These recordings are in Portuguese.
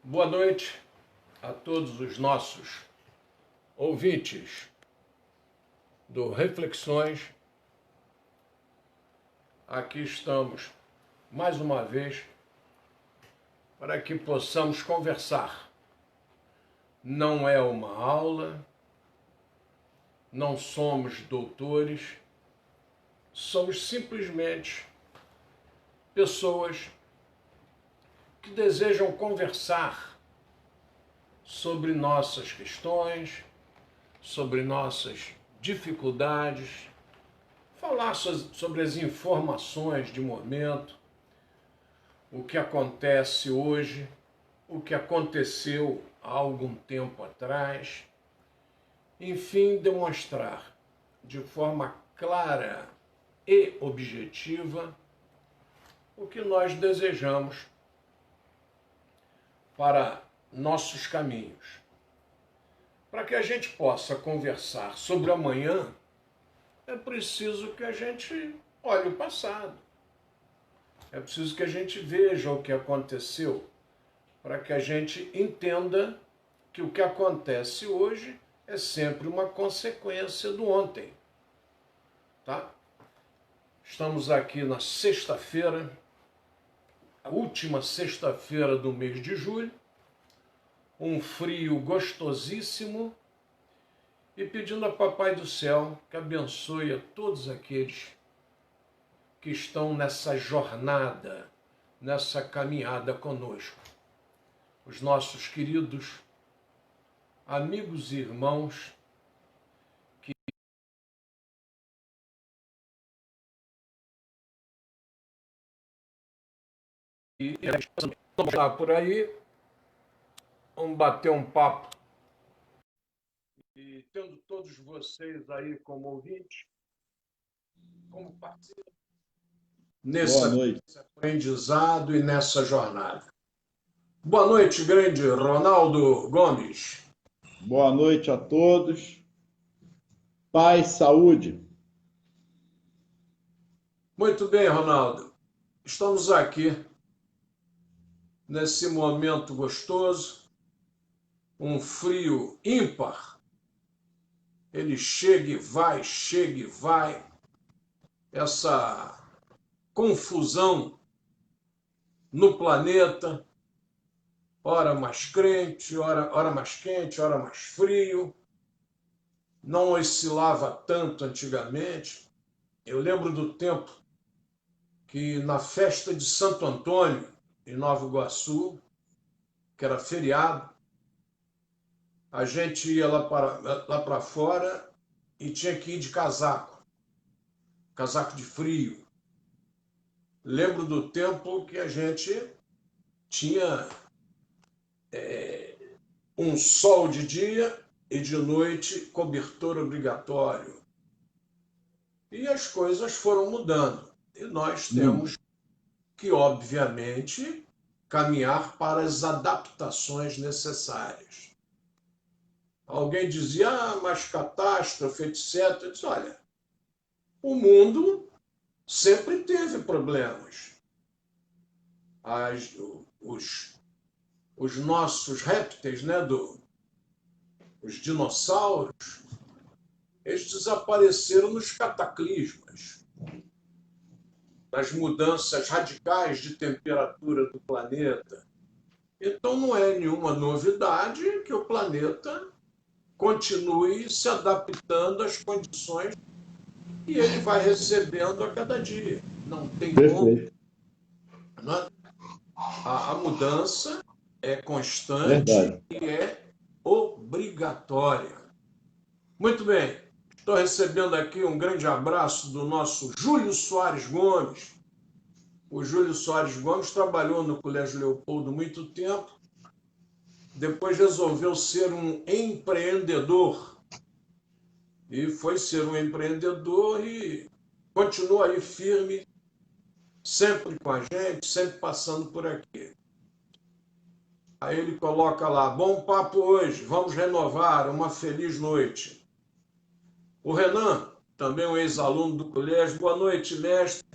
Boa noite a todos os nossos ouvintes do Reflexões. Aqui estamos mais uma vez para que possamos conversar. Não é uma aula, não somos doutores, somos simplesmente pessoas que desejam conversar sobre nossas questões, sobre nossas dificuldades, falar sobre as informações de momento, o que acontece hoje, o que aconteceu há algum tempo atrás, enfim, demonstrar de forma clara e objetiva o que nós desejamos para nossos caminhos. Para que a gente possa conversar sobre o amanhã, é preciso que a gente olhe o passado. É preciso que a gente veja o que aconteceu, para que a gente entenda que o que acontece hoje é sempre uma consequência do ontem. Tá? Estamos aqui na sexta-feira, a última sexta-feira do mês de julho, um frio gostosíssimo, e pedindo a Papai do Céu que abençoe a todos aqueles que estão nessa jornada, nessa caminhada conosco. Os nossos queridos amigos e irmãos que estão por aí, vamos bater um papo. E tendo todos vocês aí como ouvintes, como participam nesse aprendizado e nessa jornada. Boa noite, grande Ronaldo Gomes. Boa noite a todos. Paz, saúde. Muito bem, Ronaldo. Estamos aqui nesse momento gostoso, um frio ímpar. Ele chega e vai. Essa confusão no planeta, ora mais quente, ora mais quente, ora mais frio. Não oscilava tanto antigamente. Eu lembro do tempo que na festa de Santo Antônio, em Nova Iguaçu, que era feriado, a gente ia lá para fora e tinha que ir de casaco de frio. Lembro do tempo que a gente tinha um sol de dia e de noite cobertor obrigatório. E as coisas foram mudando. E nós temos que, obviamente, caminhar para as adaptações necessárias. Alguém dizia, mas catástrofe, etc. Eu disse, olha, o mundo sempre teve problemas. Os nossos répteis, né, os dinossauros, eles desapareceram nos cataclismas, nas mudanças radicais de temperatura do planeta. Então não é nenhuma novidade que o planeta continue se adaptando às condições que ele vai recebendo a cada dia. Não tem como. Né? A mudança é constante. Verdade. E é obrigatória. Muito bem. Estou recebendo aqui um grande abraço do nosso Júlio Soares Gomes. O Júlio Soares Gomes trabalhou no Colégio Leopoldo muito tempo. Depois resolveu ser um empreendedor. E foi ser um empreendedor e continua aí firme, sempre com a gente, sempre passando por aqui. Aí ele coloca lá, bom papo hoje, vamos renovar, uma feliz noite. O Renan, também um ex-aluno do colégio, boa noite, mestre.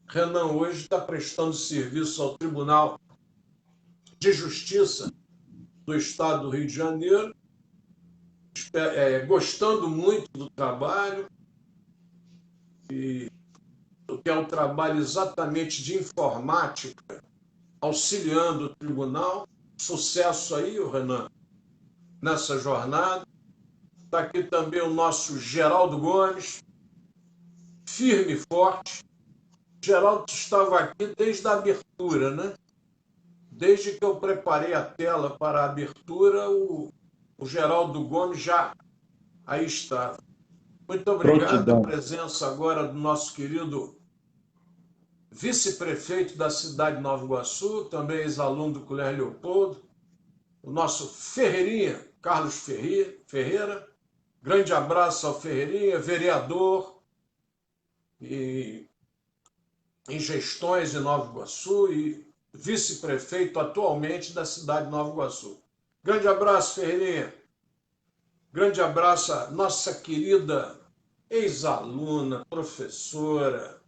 Renan hoje está prestando serviço ao Tribunal de Justiça do estado do Rio de Janeiro, gostando muito do trabalho, que é um trabalho exatamente de informática, auxiliando o tribunal. Sucesso aí, o Renan, nessa jornada. Está aqui também o nosso Geraldo Gomes, firme e forte. Geraldo estava aqui desde a abertura, né? Desde que eu preparei a tela para a abertura, o Geraldo Gomes já aí estava. Muito obrigado. A Prontidão. presença agora do nosso querido vice-prefeito da cidade de Nova Iguaçu, também ex-aluno do Colégio Leopoldo, o nosso Ferreirinha, Carlos Ferreira. Grande abraço ao Ferreirinha, vereador em gestões de Nova Iguaçu e vice-prefeito atualmente da cidade de Nova Iguaçu. Grande abraço, Ferreirinha. Grande abraço à nossa querida ex-aluna, professora,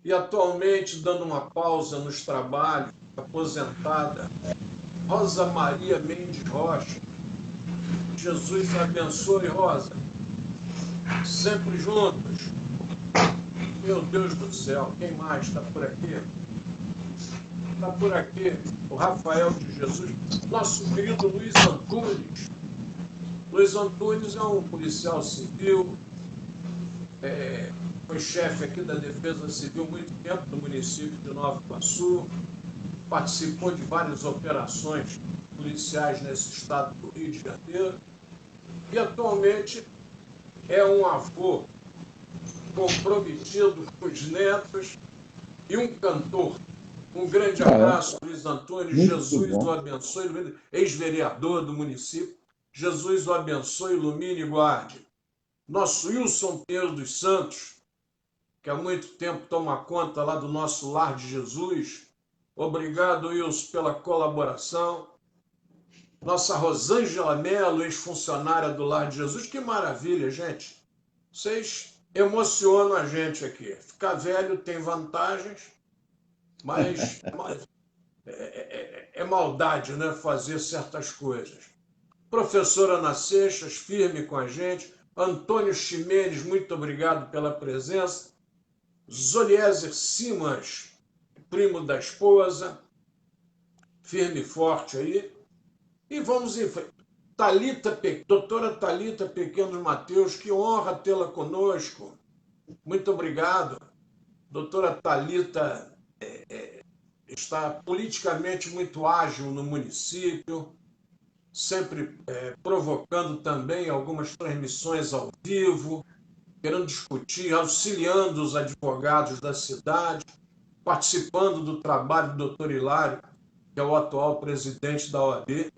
e atualmente dando uma pausa nos trabalhos, aposentada, Rosa Maria Mendes Rocha. Jesus abençoe, Rosa. Sempre juntos. Meu Deus do céu, quem mais está por aqui? Está por aqui o Rafael de Jesus, nosso querido Luiz Antunes. Luiz Antunes é um policial civil, foi chefe aqui da Defesa Civil há muito tempo no município de Nova Iguaçu, participou de várias operações policiais nesse estado do Rio de Janeiro e atualmente é um avô comprometido com os netos e um cantor. Um grande abraço, Luiz Antunes. Jesus o abençoe, ex-vereador do município. Jesus o abençoe, ilumine e guarde. Nosso Wilson Pinheiro dos Santos, que há muito tempo toma conta lá do nosso Lar de Jesus. Obrigado, Wilson, pela colaboração. Nossa Rosângela Mello, ex-funcionária do Lar de Jesus. Que maravilha, gente. Vocês emocionam a gente aqui. Ficar velho tem vantagens, mas é maldade, né? Fazer certas coisas. Professora Ana Seixas, firme com a gente. Antônio Ximenes, muito obrigado pela presença. Zoliezer Simas, primo da esposa, firme e forte aí. E vamos em frente. Doutora Thalita Pequenos Mateus, que honra tê-la conosco. Muito obrigado. Doutora Thalita está politicamente muito ágil no município, sempre provocando também algumas transmissões ao vivo, querendo discutir, auxiliando os advogados da cidade, participando do trabalho do doutor Hilário, que é o atual presidente da OAB.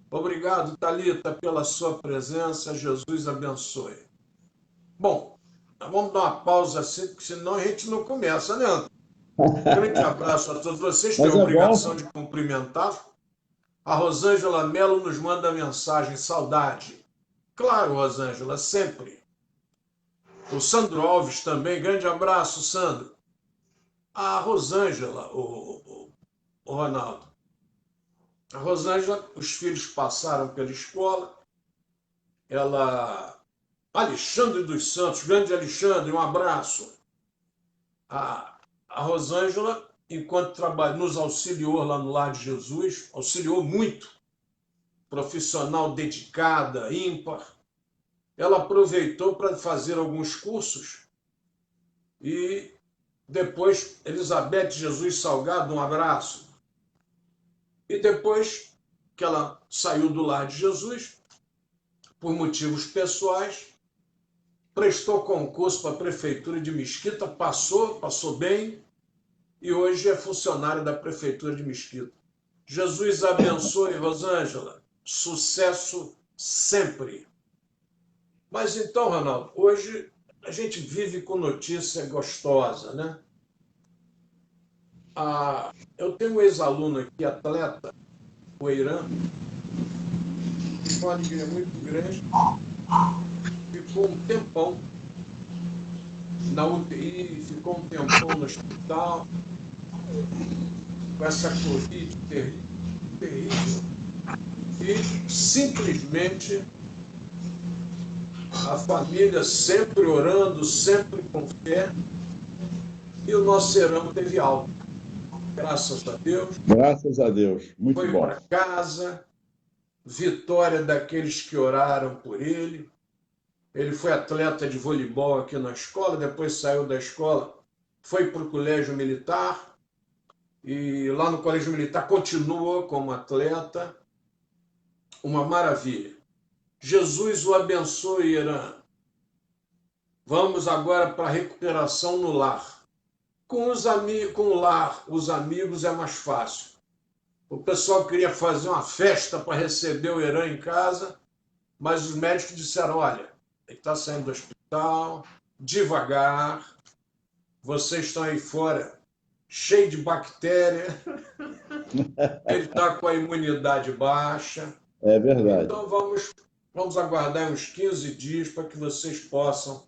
Obrigado, Thalita, pela sua presença. Jesus abençoe. Bom, vamos dar uma pausa assim, porque senão a gente não começa, né? Grande abraço a todos vocês. Têm a obrigação de cumprimentar. A Rosângela Mello nos manda mensagem, saudade. Claro, Rosângela, sempre. O Sandro Alves também, grande abraço, Sandro. A Rosângela, o Ronaldo. A Rosângela, os filhos passaram pela escola. Alexandre dos Santos, grande Alexandre, um abraço. A Rosângela, enquanto nos auxiliou lá no Lar de Jesus, auxiliou muito, profissional dedicada, ímpar. Ela aproveitou para fazer alguns cursos e depois, Elizabeth Jesus Salgado, um abraço. E depois que ela saiu do Lar de Jesus, por motivos pessoais, prestou concurso para a Prefeitura de Mesquita, passou bem, e hoje é funcionário da Prefeitura de Mesquita. Jesus abençoe, Rosângela. Sucesso sempre. Mas então, Ronaldo, hoje a gente vive com notícia gostosa, né? Eu tenho um ex-aluno aqui, atleta, o Eiran, que foi uma alegria muito grande, ficou um tempão na UTI, ficou um tempão no hospital, com essa Covid terrível. e simplesmente a família sempre orando, sempre com fé, e o nosso serão teve alta. Graças a Deus. Graças a Deus. Muito Foi bom. para casa, vitória daqueles que oraram por ele. Ele foi atleta de voleibol aqui na escola, depois saiu da escola, foi para o colégio militar, e lá no colégio militar continua como atleta. Uma maravilha. Jesus o abençoe, Irã. Vamos agora para a recuperação no lar. Com o lar, os amigos é mais fácil. O pessoal queria fazer uma festa para receber o Irã em casa, mas os médicos disseram, olha, ele está saindo do hospital, devagar, vocês estão aí fora cheio de bactéria, ele está com a imunidade baixa. É verdade. Então vamos aguardar uns 15 dias para que vocês possam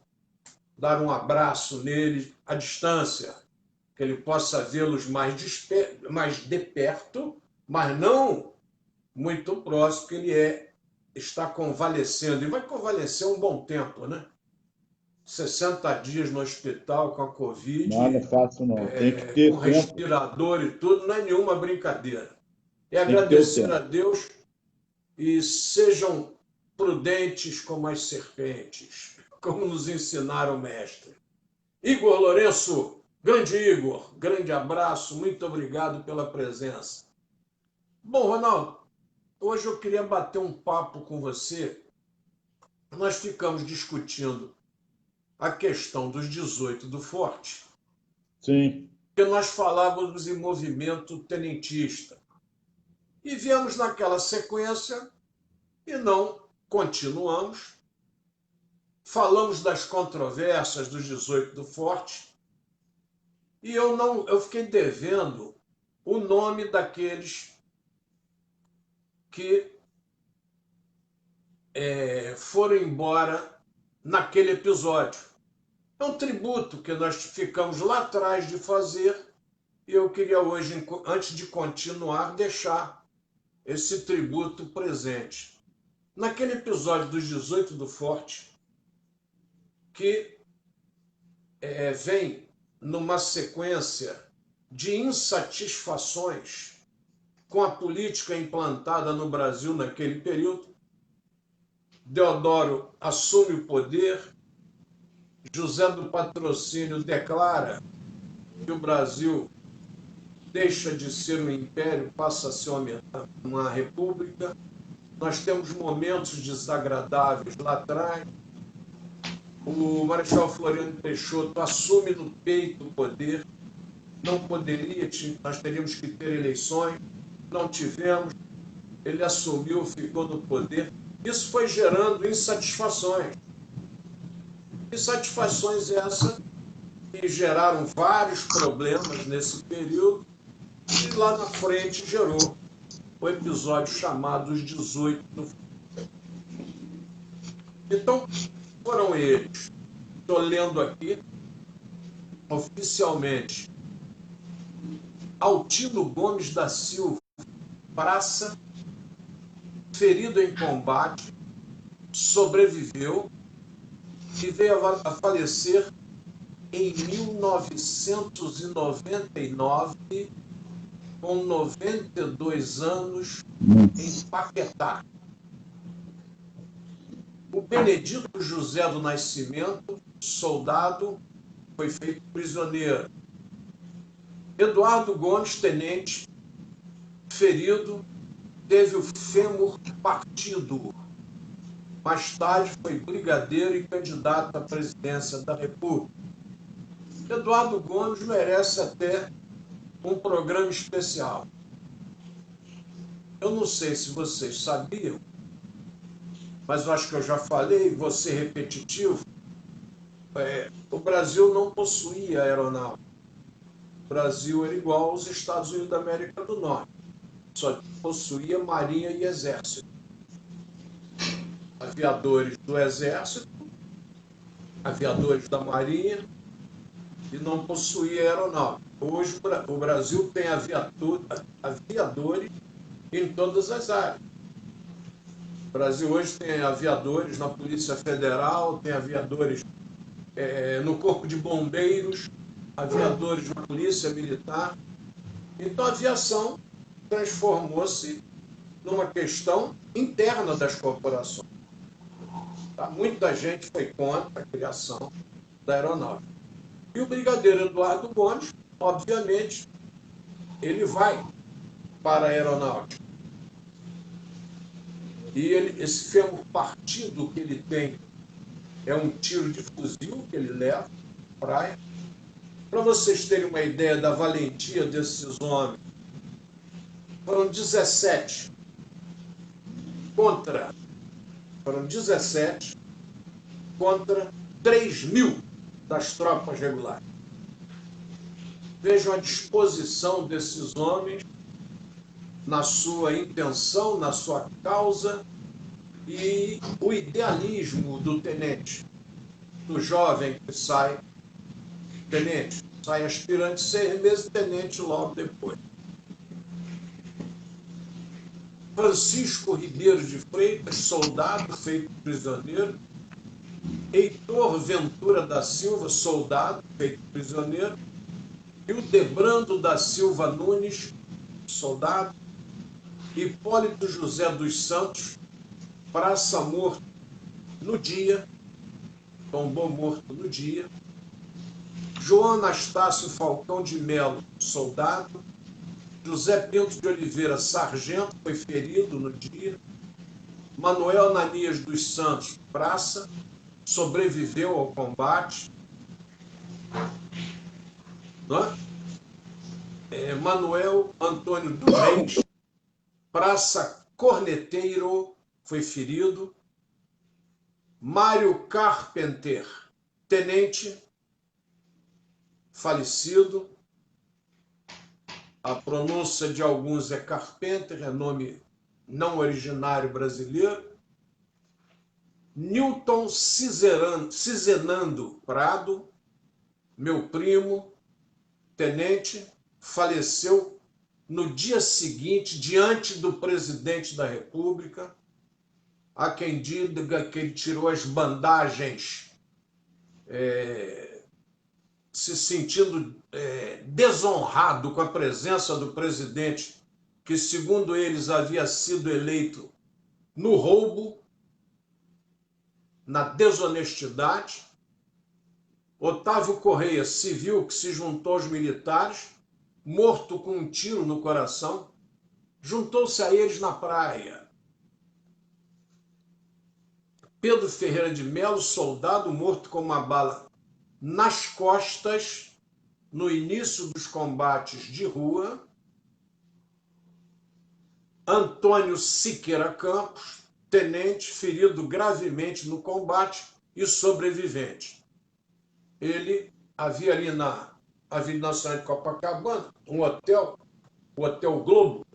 dar um abraço nele à distância, que ele possa vê-los mais de perto, mas não muito próximo, que ele está convalescendo. E vai convalescer um bom tempo, né? 60 dias no hospital com a Covid, Não é fácil, não. Tem que ter com tempo. respirador e tudo, não é nenhuma brincadeira. E Tem que ter o agradecer tempo. a Deus e sejam prudentes como as serpentes, como nos ensinaram o mestre. Igor Lourenço, grande Igor, grande abraço, muito obrigado pela presença. Bom, Ronaldo, hoje eu queria bater um papo com você. Nós ficamos discutindo a questão dos 18 do Forte, Sim. porque nós falávamos em movimento tenentista. E viemos naquela sequência e não continuamos. Falamos das controvérsias dos 18 do Forte e eu fiquei devendo o nome daqueles que foram embora naquele episódio. É um tributo que nós ficamos lá atrás de fazer e eu queria hoje, antes de continuar, deixar esse tributo presente. Naquele episódio dos 18 do Forte, que vem numa sequência de insatisfações com a política implantada no Brasil naquele período. Deodoro assume o poder, José do Patrocínio declara que o Brasil deixa de ser um império, passa a ser uma república. Nós temos momentos desagradáveis lá atrás. O Marechal Floriano Peixoto assume no peito o poder. Não poderia, nós teríamos que ter eleições, não tivemos. Ele assumiu, ficou no poder. Isso foi gerando insatisfações. Insatisfações essas que geraram vários problemas nesse período e lá na frente gerou o episódio chamado Os 18 do Forte. Então, foram eles. Estou lendo aqui, oficialmente, Altino Gomes da Silva, praça, ferido em combate, sobreviveu e veio a falecer em 1999, com 92 anos, em Paquetá. O Benedito José do Nascimento, soldado, foi feito prisioneiro. Eduardo Gomes, tenente, ferido, teve o fêmur partido. Mais tarde foi brigadeiro e candidato à presidência da República. Eduardo Gomes merece até um programa especial. Eu não sei se vocês sabiam, mas eu acho que eu já falei, vou ser repetitivo. O Brasil não possuía aeronáutica. O Brasil era igual aos Estados Unidos da América do Norte. Só possuía marinha e exército. Aviadores do exército, aviadores da marinha, e não possuía aeronáutica. Hoje o Brasil tem aviadores em todas as áreas. O Brasil hoje tem aviadores na Polícia Federal, tem aviadores no Corpo de Bombeiros, aviadores na Polícia Militar. Então a aviação transformou-se numa questão interna das corporações. Tá? Muita gente foi contra a criação da aeronáutica. E o brigadeiro Eduardo Gomes, obviamente, ele vai para a aeronáutica. E esse fêmur partido que ele tem é um tiro de fuzil que ele leva à praia. Para vocês terem uma ideia da valentia desses homens, foram 17 contra 3.000 das tropas regulares. Vejam a disposição desses homens na sua intenção, na sua causa e o idealismo do tenente, do jovem que sai tenente, sai aspirante 6 meses, tenente logo depois. Francisco Ribeiro de Freitas, soldado feito prisioneiro. Heitor Ventura da Silva, soldado feito prisioneiro. E o Debrando da Silva Nunes, soldado. Hipólito José dos Santos, praça morto no dia, tombou morto no dia. João Anastácio Falcão de Melo, soldado. José Pinto de Oliveira, sargento, foi ferido no dia. Manuel Ananias dos Santos, praça, sobreviveu ao combate. Manuel Antônio dos Reis, praça, corneteiro, foi ferido. Mário Carpenter, tenente, falecido. A pronúncia de alguns é Carpenter, é nome não originário brasileiro. Newton Cizenando Prado, meu primo, tenente, faleceu no dia seguinte, diante do presidente da República. Há quem diga que ele tirou as bandagens, se sentindo desonrado com a presença do presidente, que, segundo eles, havia sido eleito no roubo, na desonestidade. Otávio Correia, civil, que se juntou aos militares, morto com um tiro no coração, juntou-se a eles na praia. Pedro Ferreira de Melo, soldado, morto com uma bala nas costas, no início dos combates de rua. Antônio Siqueira Campos, tenente, ferido gravemente no combate e sobrevivente. Ele havia ali na Avenida Nacional de Copacabana um hotel, o Hotel Globo,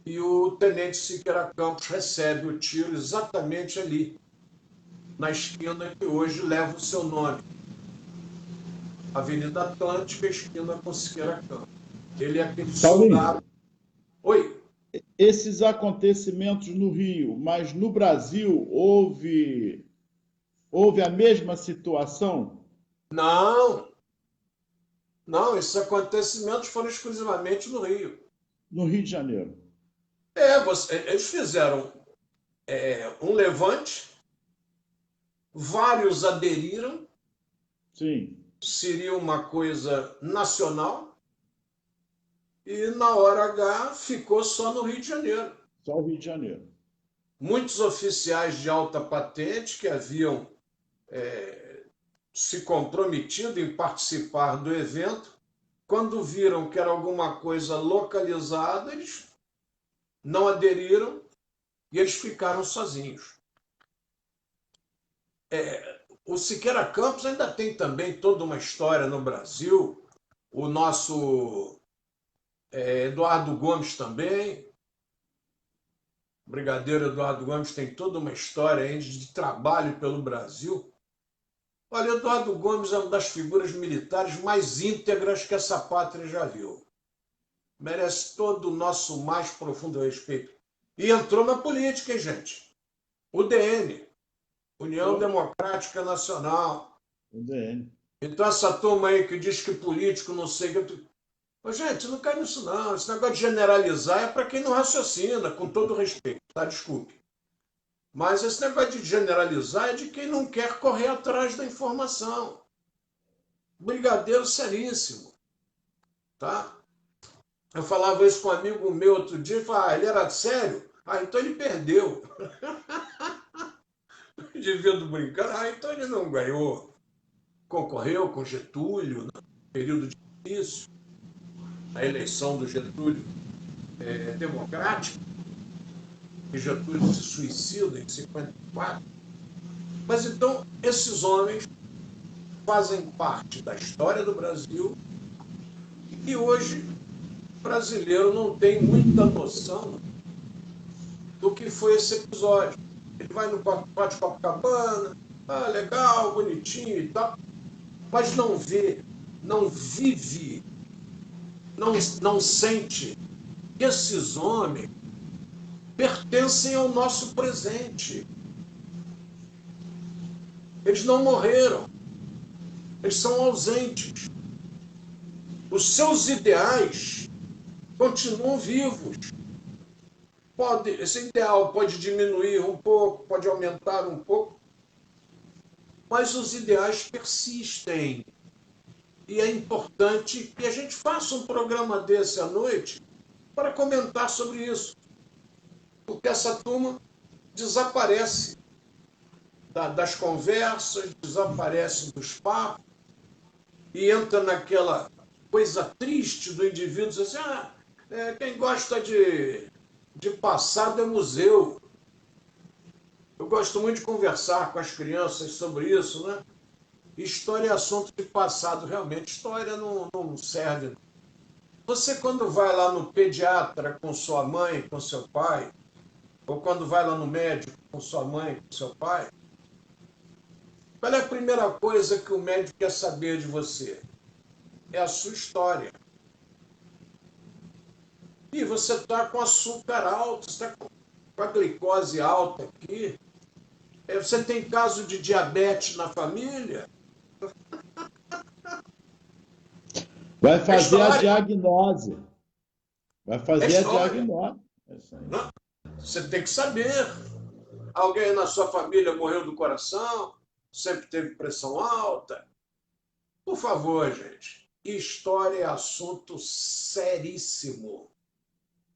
e o tenente Siqueira Campos recebe o tiro exatamente ali, na esquina que hoje leva o seu nome. Avenida Atlântica, esquina com Siqueira Campos. Ele é aquele soldado. Oi? Esses acontecimentos no Rio, mas no Brasil houve a mesma situação? Não, esses acontecimentos foram exclusivamente no Rio. No Rio de Janeiro. Eles fizeram um levante, vários aderiram. Sim. Seria uma coisa nacional, e na hora H ficou só no Rio de Janeiro. Só o Rio de Janeiro. Muitos oficiais de alta patente que haviam se comprometido em participar do evento, quando viram que era alguma coisa localizada, eles não aderiram e eles ficaram sozinhos. O Siqueira Campos ainda tem também toda uma história no Brasil. O nosso Eduardo Gomes também. O brigadeiro Eduardo Gomes tem toda uma história ainda de trabalho pelo Brasil. Olha, Eduardo Gomes é uma das figuras militares mais íntegras que essa pátria já viu. Merece todo o nosso mais profundo respeito. E entrou na política, hein, gente? UDN, União Democrática Nacional. UDN. Então essa turma aí que diz que político não sei o que... Mas, gente, não cai nisso não. Esse negócio de generalizar é para quem não raciocina, com todo respeito, tá? Desculpe. Mas esse negócio de generalizar é de quem não quer correr atrás da informação. Brigadeiro seríssimo, tá? Eu falava isso com um amigo meu outro dia, e falava, ele era sério? Então ele perdeu. Devido brincar, então ele não ganhou. Concorreu com Getúlio, no período difícil, a eleição do Getúlio democrática, e Getúlio se suicida em 54. Mas então, esses homens fazem parte da história do Brasil e hoje o brasileiro não tem muita noção do que foi esse episódio. Ele vai no Pátio Copacabana, legal, bonitinho e tal, mas não vê, não vive, não sente que esses homens pertencem ao nosso presente. Eles não morreram, eles são ausentes. Os seus ideais continuam vivos. Esse ideal pode diminuir um pouco, pode aumentar um pouco, mas os ideais persistem. E é importante que a gente faça um programa desse à noite para comentar sobre isso. Porque essa turma desaparece das conversas, desaparece dos papos e entra naquela coisa triste do indivíduo, diz assim, quem gosta de passado é museu. Eu gosto muito de conversar com as crianças sobre isso, né? História é assunto de passado, realmente. História não serve. Você, quando vai lá no pediatra com sua mãe, com seu pai, ou quando vai lá no médico com sua mãe, com seu pai, qual é a primeira coisa que o médico quer saber de você? É a sua história. E você está com açúcar alto, você está com a glicose alta aqui. Você tem caso de diabetes na família? Vai fazer a história. diagnose. Vai fazer a diagnose. Não, você tem que saber. Alguém na sua família morreu do coração? Sempre teve pressão alta? Por favor, gente. História é assunto seríssimo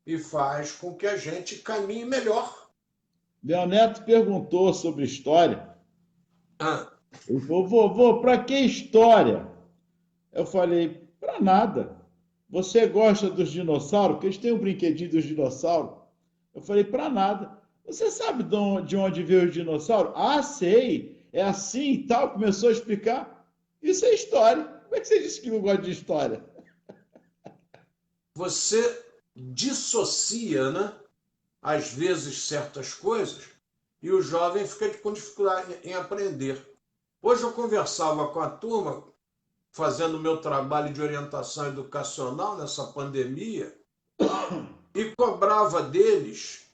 e faz com que a gente caminhe melhor. Leoneto perguntou sobre história. Ah, Ele falou, vovô, para que história? Eu falei, para nada. Você gosta dos dinossauros? Porque eles têm um brinquedinho dos dinossauros. Eu falei, para nada. Você sabe de onde veio os dinossauros? Ah, sei. É assim e tal. Começou a explicar. Isso é história. Como é que você disse que não gosta de história? você dissocia, né? Às vezes, certas coisas e o jovem fica com dificuldade em aprender. Hoje eu conversava com a turma, fazendo meu trabalho de orientação educacional nessa pandemia, e cobrava deles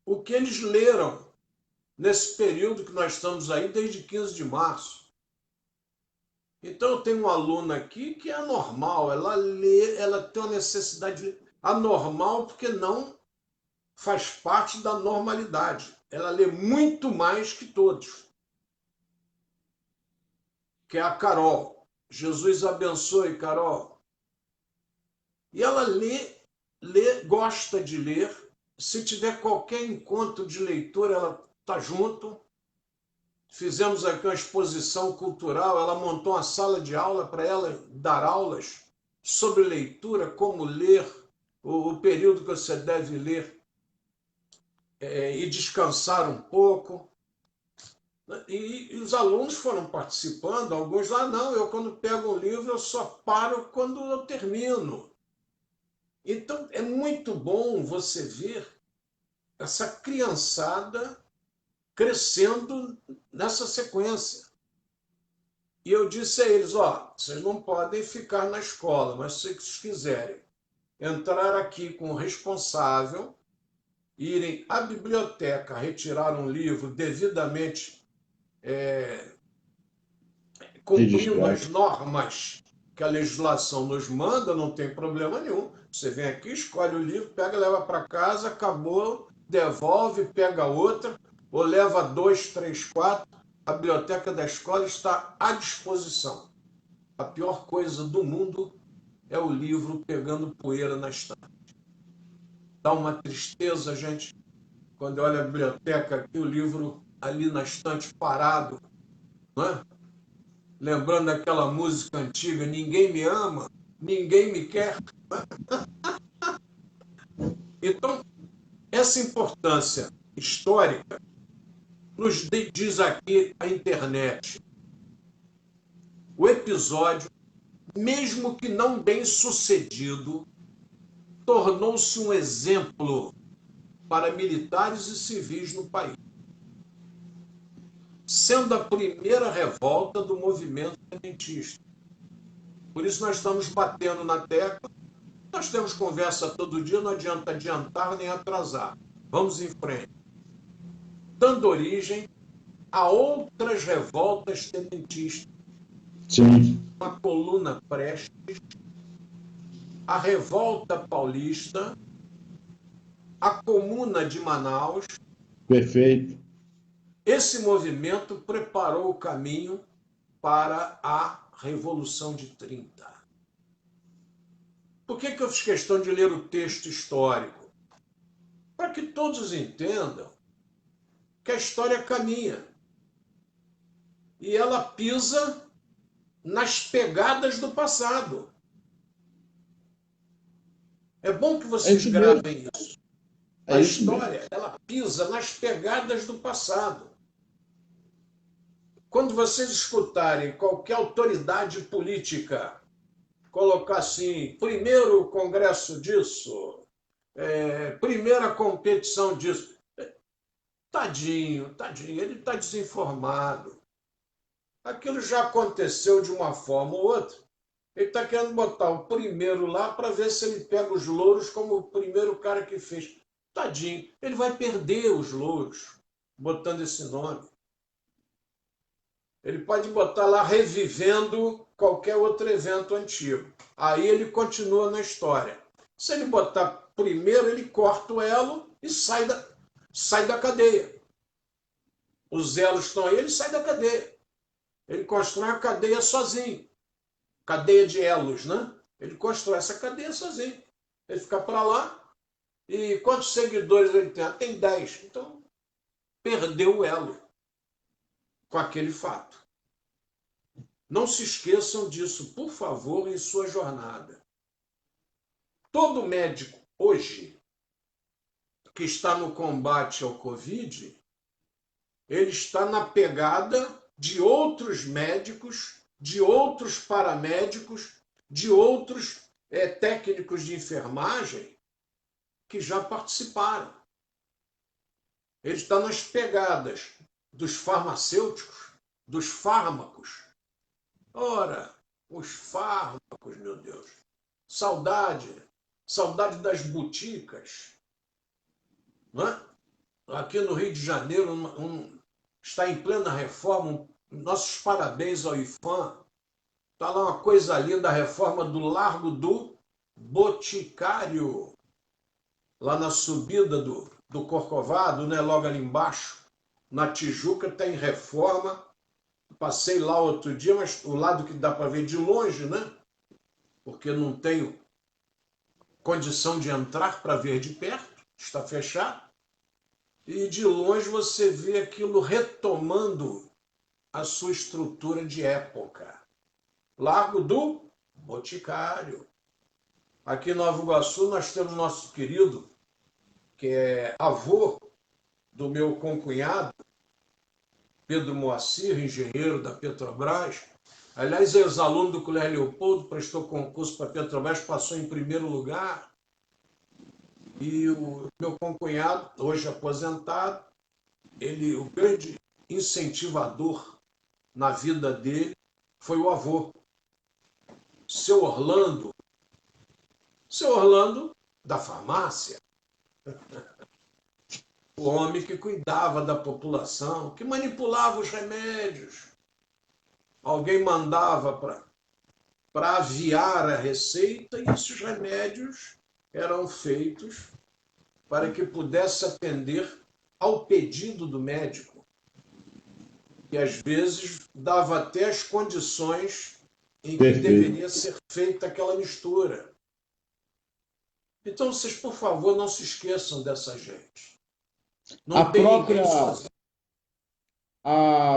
o que eles leram nesse período que nós estamos aí, desde 15 de março. Então eu tenho uma aluna aqui que é anormal, ela lê, ela tem uma necessidade anormal porque não faz parte da normalidade. Ela lê muito mais que todos. Que é a Carol. Jesus abençoe, Carol. E ela gosta de ler. Se tiver qualquer encontro de leitura, ela está junto. Fizemos aqui uma exposição cultural, ela montou uma sala de aula para ela dar aulas sobre leitura, como ler, o período que você deve ler e descansar um pouco. E os alunos foram participando, alguns lá, não, eu quando pego um livro eu só paro quando eu termino. Então é muito bom você ver essa criançada crescendo nessa sequência. E eu disse a eles, vocês não podem ficar na escola, mas se vocês quiserem entrar aqui com o responsável, irem à biblioteca retirar um livro devidamente cumprindo as Registrado. normas que a legislação nos manda, não tem problema nenhum. Você vem aqui, escolhe o livro, pega, leva para casa, acabou, devolve, pega outra, ou leva 2, 3, 4. A biblioteca da escola está à disposição. A pior coisa do mundo é o livro pegando poeira na estante. Dá uma tristeza, gente, quando olha a biblioteca aqui, o livro ali na estante parado, não é? Lembrando daquela música antiga, ninguém me ama, ninguém me quer. Então, essa importância histórica nos diz aqui a internet. O episódio, mesmo que não bem sucedido, tornou-se um exemplo para militares e civis no país, sendo a primeira revolta do movimento tenentista. Por isso nós estamos batendo na tecla. Nós temos conversa todo dia, não adianta adiantar nem atrasar. Vamos em frente. Dando origem a outras revoltas tenentistas. Sim, A Coluna Prestes, a Revolta Paulista, a Comuna de Manaus. perfeito. Esse movimento preparou o caminho para a Revolução de 30. Por que eu fiz questão de ler o texto histórico? Para que todos entendam que a história caminha. E ela pisa nas pegadas do passado. É bom que É vocês isso mesmo. gravem isso. É A isso mesmo. história, ela pisa nas pegadas do passado. Quando vocês escutarem qualquer autoridade política colocar assim, primeiro congresso disso, primeira competição disso, tadinho, tadinho, ele está desinformado. Aquilo já aconteceu de uma forma ou outra. Ele está querendo botar o primeiro lá para ver se ele pega os louros como o primeiro cara que fez. Tadinho, ele vai perder os louros botando esse nome. Ele pode botar lá revivendo qualquer outro evento antigo. Aí ele continua na história. Se ele botar primeiro, ele corta o elo e sai da cadeia. Os elos estão aí, ele sai da cadeia. Ele constrói a cadeia sozinho. Cadeia de elos, né? Ele constrói essa cadeia sozinho. Ele fica para lá. E quantos seguidores ele tem? Tem 10. Então, perdeu o elo com aquele fato. Não se esqueçam disso, por favor, em sua jornada. Todo médico hoje que está no combate ao Covid, ele está na pegada de outros médicos, de outros paramédicos, de outros técnicos de enfermagem que já participaram. Ele está nas pegadas dos farmacêuticos, dos fármacos. Ora, os fármacos, meu Deus. Saudade das boticas. Não é? Aqui no Rio de Janeiro está em plena reforma. Nossos parabéns ao IFAM. Está lá uma coisa linda, a reforma do Largo do Boticário. Lá na subida do Corcovado, né? Logo ali embaixo, na Tijuca, tem reforma. Passei lá outro dia, mas o lado que dá para ver de longe, né? Porque não tenho condição de entrar para ver de perto, está fechado. E de longe você vê aquilo retomando a sua estrutura de época. Largo do Boticário. Aqui em Nova Iguaçu nós temos nosso querido, que é avô do meu concunhado, Pedro Moacir, engenheiro da Petrobras. Aliás, é ex-aluno do Colégio Leopoldo, prestou concurso para a Petrobras, passou em primeiro lugar. E o meu concunhado, hoje aposentado, o grande incentivador na vida dele foi o avô, seu Orlando. Seu Orlando, da farmácia. o homem que cuidava da população, que manipulava os remédios. Alguém mandava para aviar a receita e esses remédios eram feitos para que pudesse atender ao pedido do médico, que às vezes dava até as condições em que deveria ser feita aquela mistura. Então, vocês, por favor, não se esqueçam dessa gente. Não tem ninguém sozinho.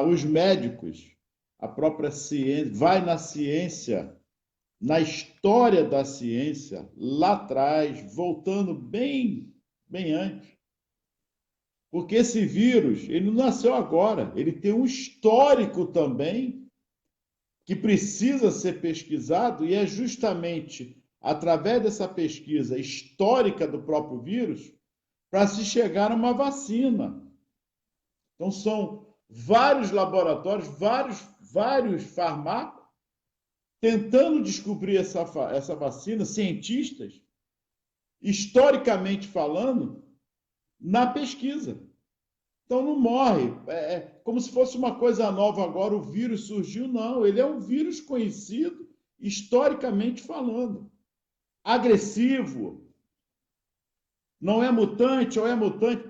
Os médicos, a própria ciência, vai na ciência, na história da ciência, lá atrás, voltando bem, bem antes. Porque esse vírus, ele não nasceu agora, ele tem um histórico também que precisa ser pesquisado e é justamente através dessa pesquisa histórica do próprio vírus para se chegar a uma vacina. Então são vários laboratórios, vários farmacos tentando descobrir essa vacina, cientistas, historicamente falando, na pesquisa. Então não morre. É como se fosse uma coisa nova agora, o vírus surgiu. Não, ele é um vírus conhecido, historicamente falando. Agressivo. Não é mutante ou é mutante.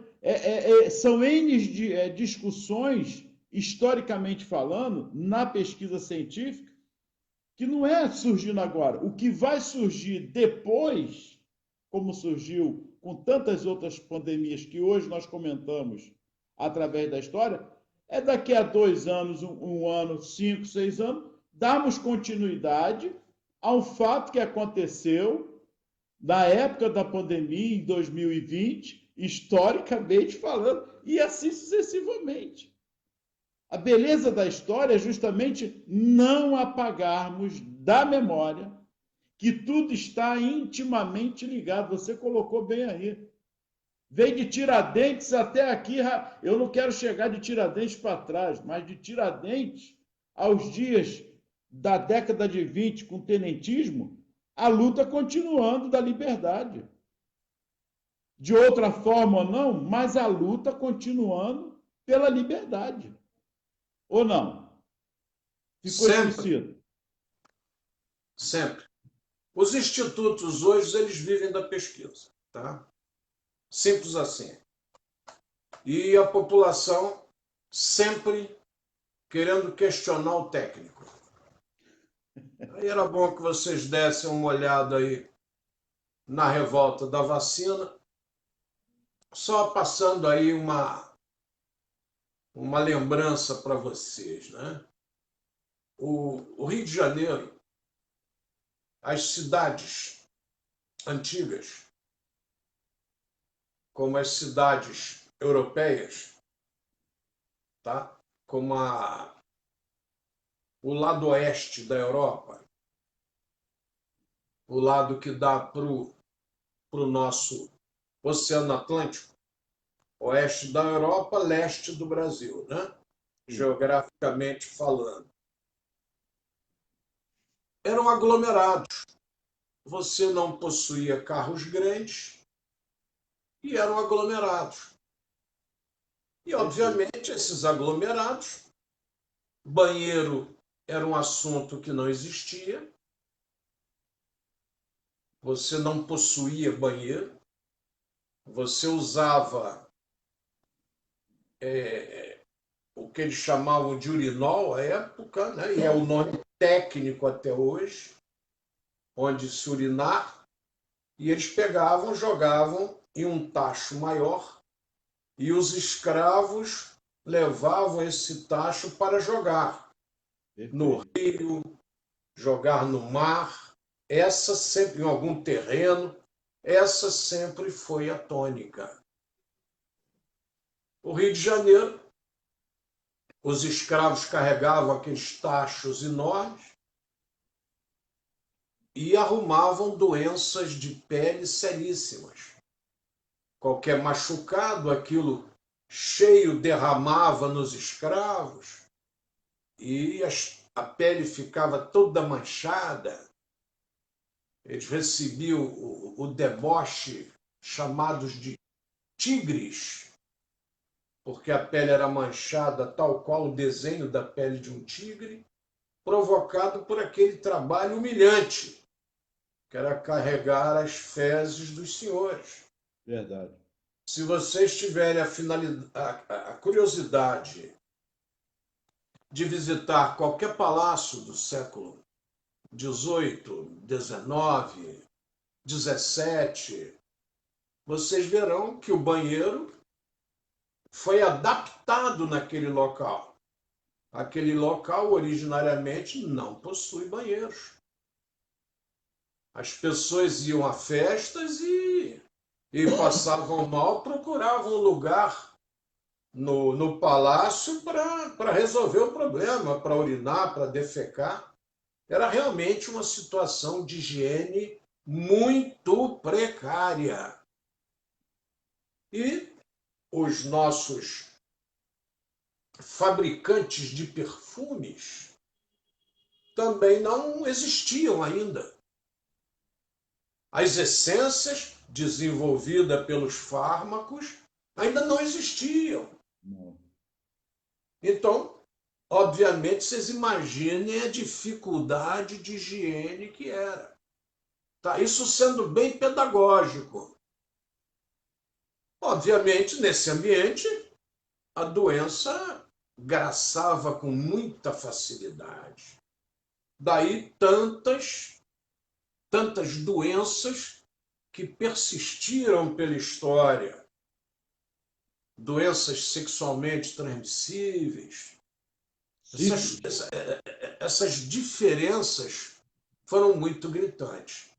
São N discussões, historicamente falando, na pesquisa científica, que não é surgindo agora. O que vai surgir depois, como surgiu com tantas outras pandemias que hoje nós comentamos através da história, é daqui a 2 anos, um ano, 5, 6 anos, darmos continuidade a um fato que aconteceu na época da pandemia, em 2020, historicamente falando, e assim sucessivamente. A beleza da história é justamente não apagarmos da memória que tudo está intimamente ligado. Você colocou bem aí. Veio de Tiradentes até aqui. Eu não quero chegar de Tiradentes para trás, mas de Tiradentes aos dias da década de 20, com o tenentismo, a luta continuando da liberdade. De outra forma ou não, mas a luta continuando pela liberdade. Ou não? Ficou esquecido? Sempre. Os institutos hoje, eles vivem da pesquisa, tá? Simples assim. E a população sempre querendo questionar o técnico. Aí era bom que vocês dessem uma olhada aí na revolta da vacina, só passando aí uma lembrança para vocês, né? O Rio de Janeiro, as cidades antigas, como as cidades europeias, tá? Como o lado oeste da Europa, o lado que dá para o nosso Oceano Atlântico, oeste da Europa, leste do Brasil, né? Geograficamente falando. Eram aglomerados. Você não possuía carros grandes e eram aglomerados. E, obviamente, esses aglomerados, banheiro era um assunto que não existia. Você não possuía banheiro. Você usava o que eles chamavam de urinol à época, né? E é o nome técnico até hoje, onde se urinar, e eles pegavam, jogavam em um tacho maior, e os escravos levavam esse tacho para jogar no rio, jogar no mar, essa sempre, em algum terreno, essa sempre foi a tônica. O Rio de Janeiro, os escravos carregavam aqueles tachos enormes e arrumavam doenças de pele seríssimas. Qualquer machucado, aquilo cheio derramava nos escravos e a pele ficava toda manchada. Eles recebiam o deboche chamados de tigres, porque a pele era manchada tal qual o desenho da pele de um tigre, provocado por aquele trabalho humilhante, que era carregar as fezes dos senhores. Verdade. Se vocês tiverem a curiosidade de visitar qualquer palácio do século XVIII, XIX, XVII, vocês verão que o banheiro foi adaptado naquele local. Aquele local originariamente não possui banheiros. As pessoas iam a festas e passavam mal, procuravam um lugar no palácio para resolver o problema, para urinar, para defecar. Era realmente uma situação de higiene muito precária. E os nossos fabricantes de perfumes também não existiam ainda. As essências desenvolvidas pelos fármacos ainda não existiam. Não. Então, obviamente, vocês imaginem a dificuldade de higiene que era. Tá? Isso sendo bem pedagógico. Obviamente, nesse ambiente, a doença graçava com muita facilidade. Daí tantas doenças que persistiram pela história. Doenças sexualmente transmissíveis. Essas diferenças foram muito gritantes.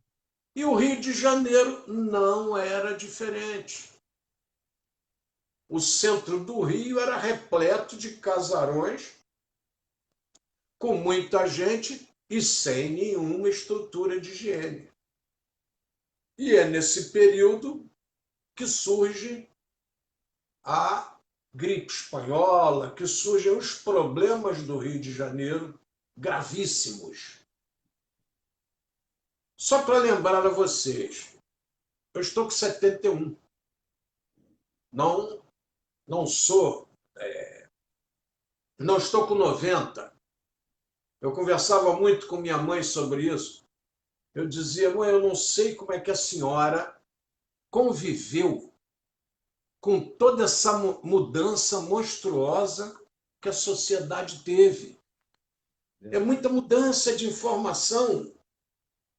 E o Rio de Janeiro não era diferente. O centro do Rio era repleto de casarões, com muita gente e sem nenhuma estrutura de higiene. E é nesse período que surge a gripe espanhola, que surgem os problemas do Rio de Janeiro gravíssimos. Só para lembrar a vocês, eu estou com 71. Não sou, não estou com 90. Eu conversava muito com minha mãe sobre isso. Eu dizia, mãe, eu não sei como é que a senhora conviveu com toda essa mudança monstruosa que a sociedade teve. É muita mudança de informação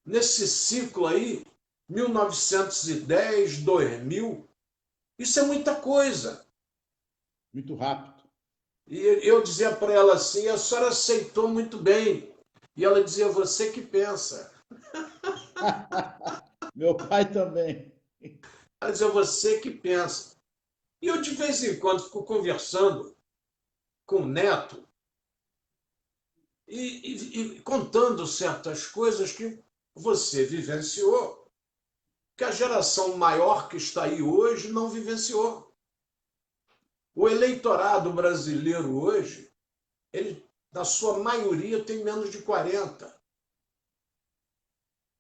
nesse ciclo aí, 1910, 2000. Isso é muita coisa. Muito rápido. E eu dizia para ela assim, a senhora aceitou muito bem. E ela dizia, você que pensa. Meu pai também. Ela dizia, você que pensa. E eu, de vez em quando, fico conversando com o neto e contando certas coisas que você vivenciou, que a geração maior que está aí hoje não vivenciou. O eleitorado brasileiro hoje, ele, na sua maioria, tem menos de 40.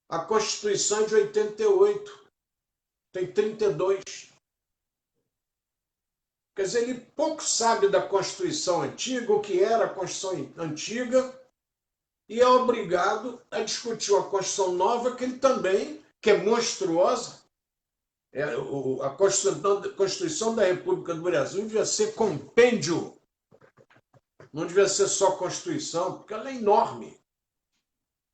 A Constituição é de 88, tem 32. Quer dizer, ele pouco sabe da Constituição antiga, o que era a Constituição antiga, e é obrigado a discutir uma Constituição nova que ele também, que é monstruosa. A Constituição da República do Brasil devia ser compêndio, não devia ser só Constituição, porque ela é enorme.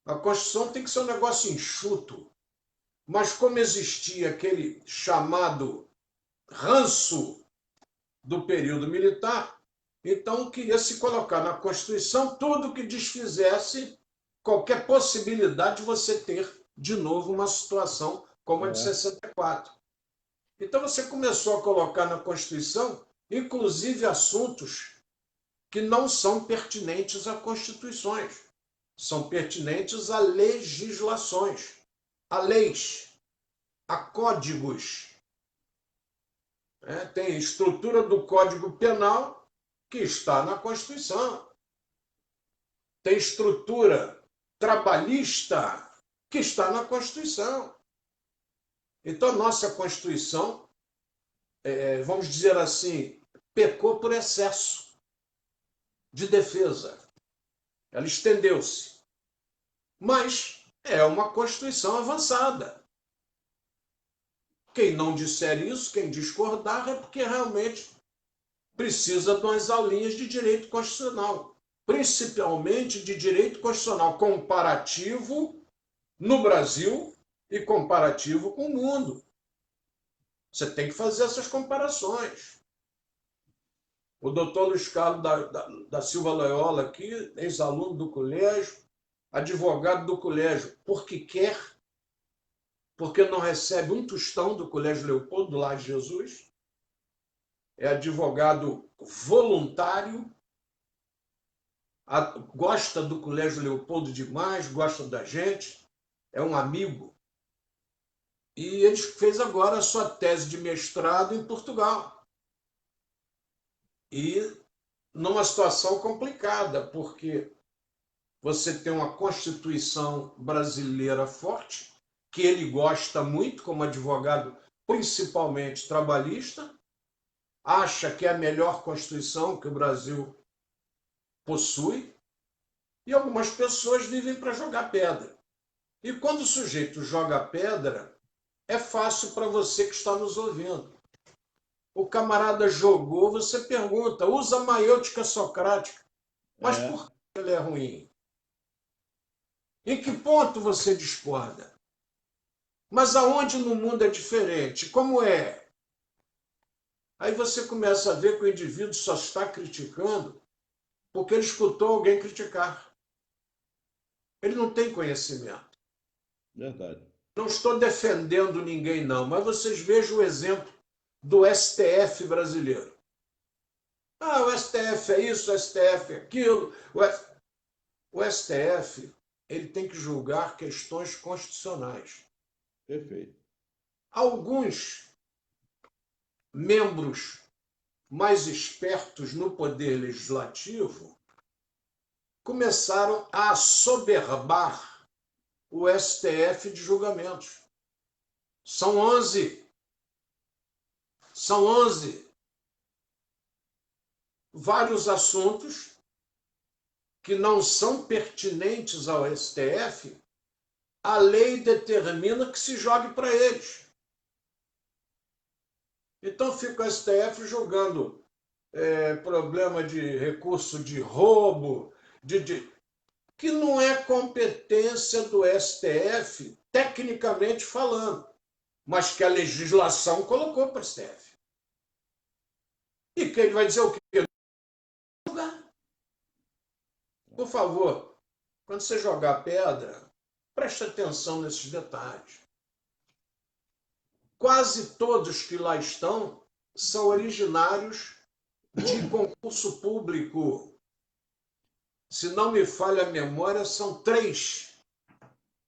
A Constituição tem que ser um negócio enxuto. Mas como existia aquele chamado ranço do período militar, então queria se colocar na Constituição tudo que desfizesse qualquer possibilidade de você ter de novo uma situação como a de 64. Então você começou a colocar na Constituição, inclusive, assuntos que não são pertinentes a constituições, são pertinentes a legislações, a leis, a códigos. Tem estrutura do Código Penal que está na Constituição. Tem estrutura trabalhista que está na Constituição. Então, a nossa Constituição, vamos dizer assim, pecou por excesso de defesa. Ela estendeu-se. Mas é uma Constituição avançada. Quem não disser isso, quem discordar, é porque realmente precisa de umas aulinhas de direito constitucional, principalmente de direito constitucional comparativo no Brasil e comparativo com o mundo. Você tem que fazer essas comparações. O doutor Luiz Carlos da Silva Loyola, aqui, ex-aluno do colégio, advogado do colégio, porque quer, porque não recebe um tostão do Colégio Leopoldo, do Lar de Jesus, é advogado voluntário, gosta do Colégio Leopoldo demais, gosta da gente, é um amigo. E ele fez agora a sua tese de mestrado em Portugal. E numa situação complicada, porque você tem uma Constituição brasileira forte, que ele gosta muito como advogado, principalmente trabalhista, acha que é a melhor Constituição que o Brasil possui, e algumas pessoas vivem para jogar pedra. E quando o sujeito joga pedra, é fácil para você que está nos ouvindo. O camarada jogou, você pergunta, usa a maiêutica socrática. Mas por que ele é ruim? Em que ponto você discorda? Mas aonde no mundo é diferente? Como é? Aí você começa a ver que o indivíduo só está criticando porque ele escutou alguém criticar. Ele não tem conhecimento. Verdade. Não estou defendendo ninguém, não, mas vocês vejam o exemplo do STF brasileiro. Ah, o STF é isso, o STF é aquilo. O STF ele tem que julgar questões constitucionais. Perfeito. Alguns membros mais espertos no poder legislativo começaram a assoberbar o STF de julgamentos. São 11. São 11. Vários assuntos que não são pertinentes ao STF, a lei determina que se jogue para eles. Então fica o STF julgando problema de recurso de roubo, que não é competência do STF, tecnicamente falando, mas que a legislação colocou para o STF. E que ele vai dizer o quê? Por favor, quando você jogar pedra, preste atenção nesses detalhes. Quase todos que lá estão são originários de concurso público. Se não me falha a memória, são 3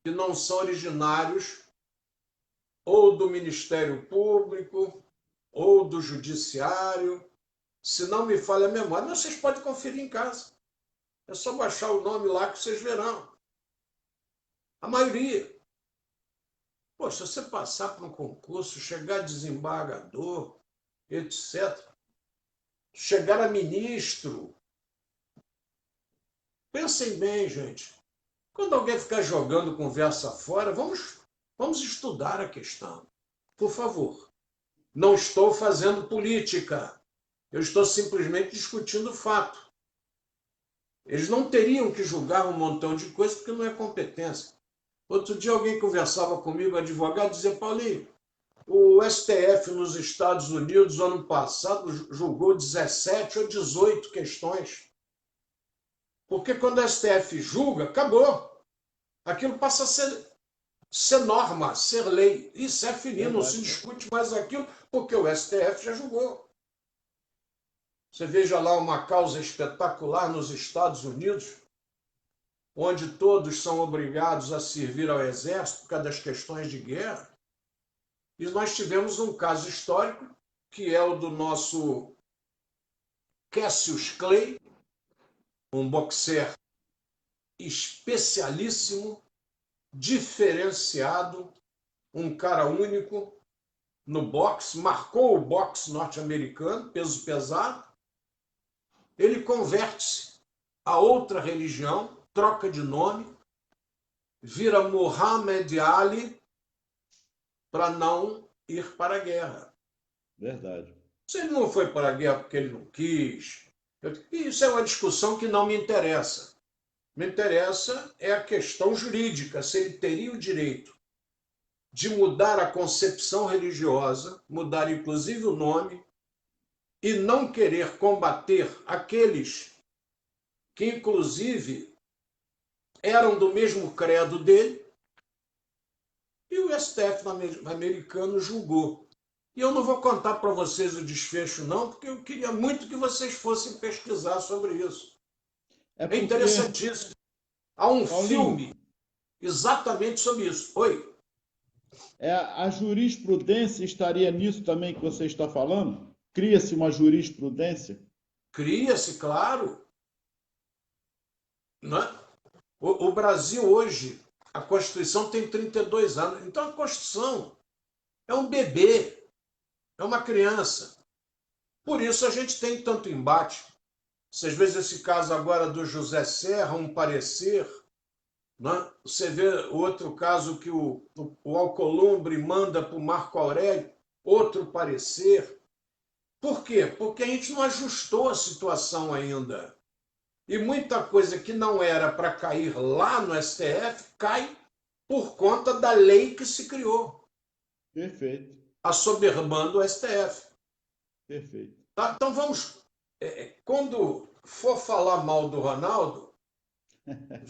que não são originários ou do Ministério Público ou do Judiciário. Se não me falha a memória, mas vocês podem conferir em casa. É só baixar o nome lá que vocês verão. A maioria. Pô, se você passar por um concurso, chegar a desembargador, etc., chegar a ministro, pensem bem, gente. Quando alguém ficar jogando conversa fora, vamos estudar a questão. Por favor. Não estou fazendo política. Eu estou simplesmente discutindo o fato. Eles não teriam que julgar um montão de coisas porque não é competência. Outro dia alguém conversava comigo, advogado, dizia, Paulinho, o STF nos Estados Unidos, ano passado, julgou 17 ou 18 questões. Porque quando o STF julga, acabou. Aquilo passa a ser norma, ser lei. Isso é fininho, não se discute mais aquilo, porque o STF já julgou. Você veja lá uma causa espetacular nos Estados Unidos, onde todos são obrigados a servir ao exército por causa das questões de guerra. E nós tivemos um caso histórico, que é o do nosso Cassius Clay, um boxer especialíssimo, diferenciado, um cara único, no boxe, marcou o boxe norte-americano, peso pesado. Ele converte-se a outra religião, troca de nome, vira Muhammad Ali para não ir para a guerra. Verdade. Se ele não foi para a guerra porque ele não quis, isso é uma discussão que não me interessa. Me interessa é a questão jurídica, se ele teria o direito de mudar a concepção religiosa, mudar inclusive o nome, e não querer combater aqueles que, inclusive, eram do mesmo credo dele, e o STF americano julgou. E eu não vou contar para vocês o desfecho, não, porque eu queria muito que vocês fossem pesquisar sobre isso. É É porque, interessantíssimo. Há um Paulinho, filme exatamente sobre isso. Oi? a jurisprudência estaria nisso também que você está falando? Cria-se uma jurisprudência? Cria-se, claro. Não é? O Brasil hoje, a Constituição tem 32 anos. Então a Constituição é um bebê, é uma criança. Por isso a gente tem tanto embate. Vocês veem esse caso agora do José Serra, um parecer. Né? Você vê outro caso que o Alcolumbre manda para o Marco Aurélio, outro parecer. Por quê? Porque a gente não ajustou a situação ainda. E muita coisa que não era para cair lá no STF cai por conta da lei que se criou, Perfeito, assoberbando o STF. perfeito. Tá? Então vamos. Quando for falar mal do Ronaldo,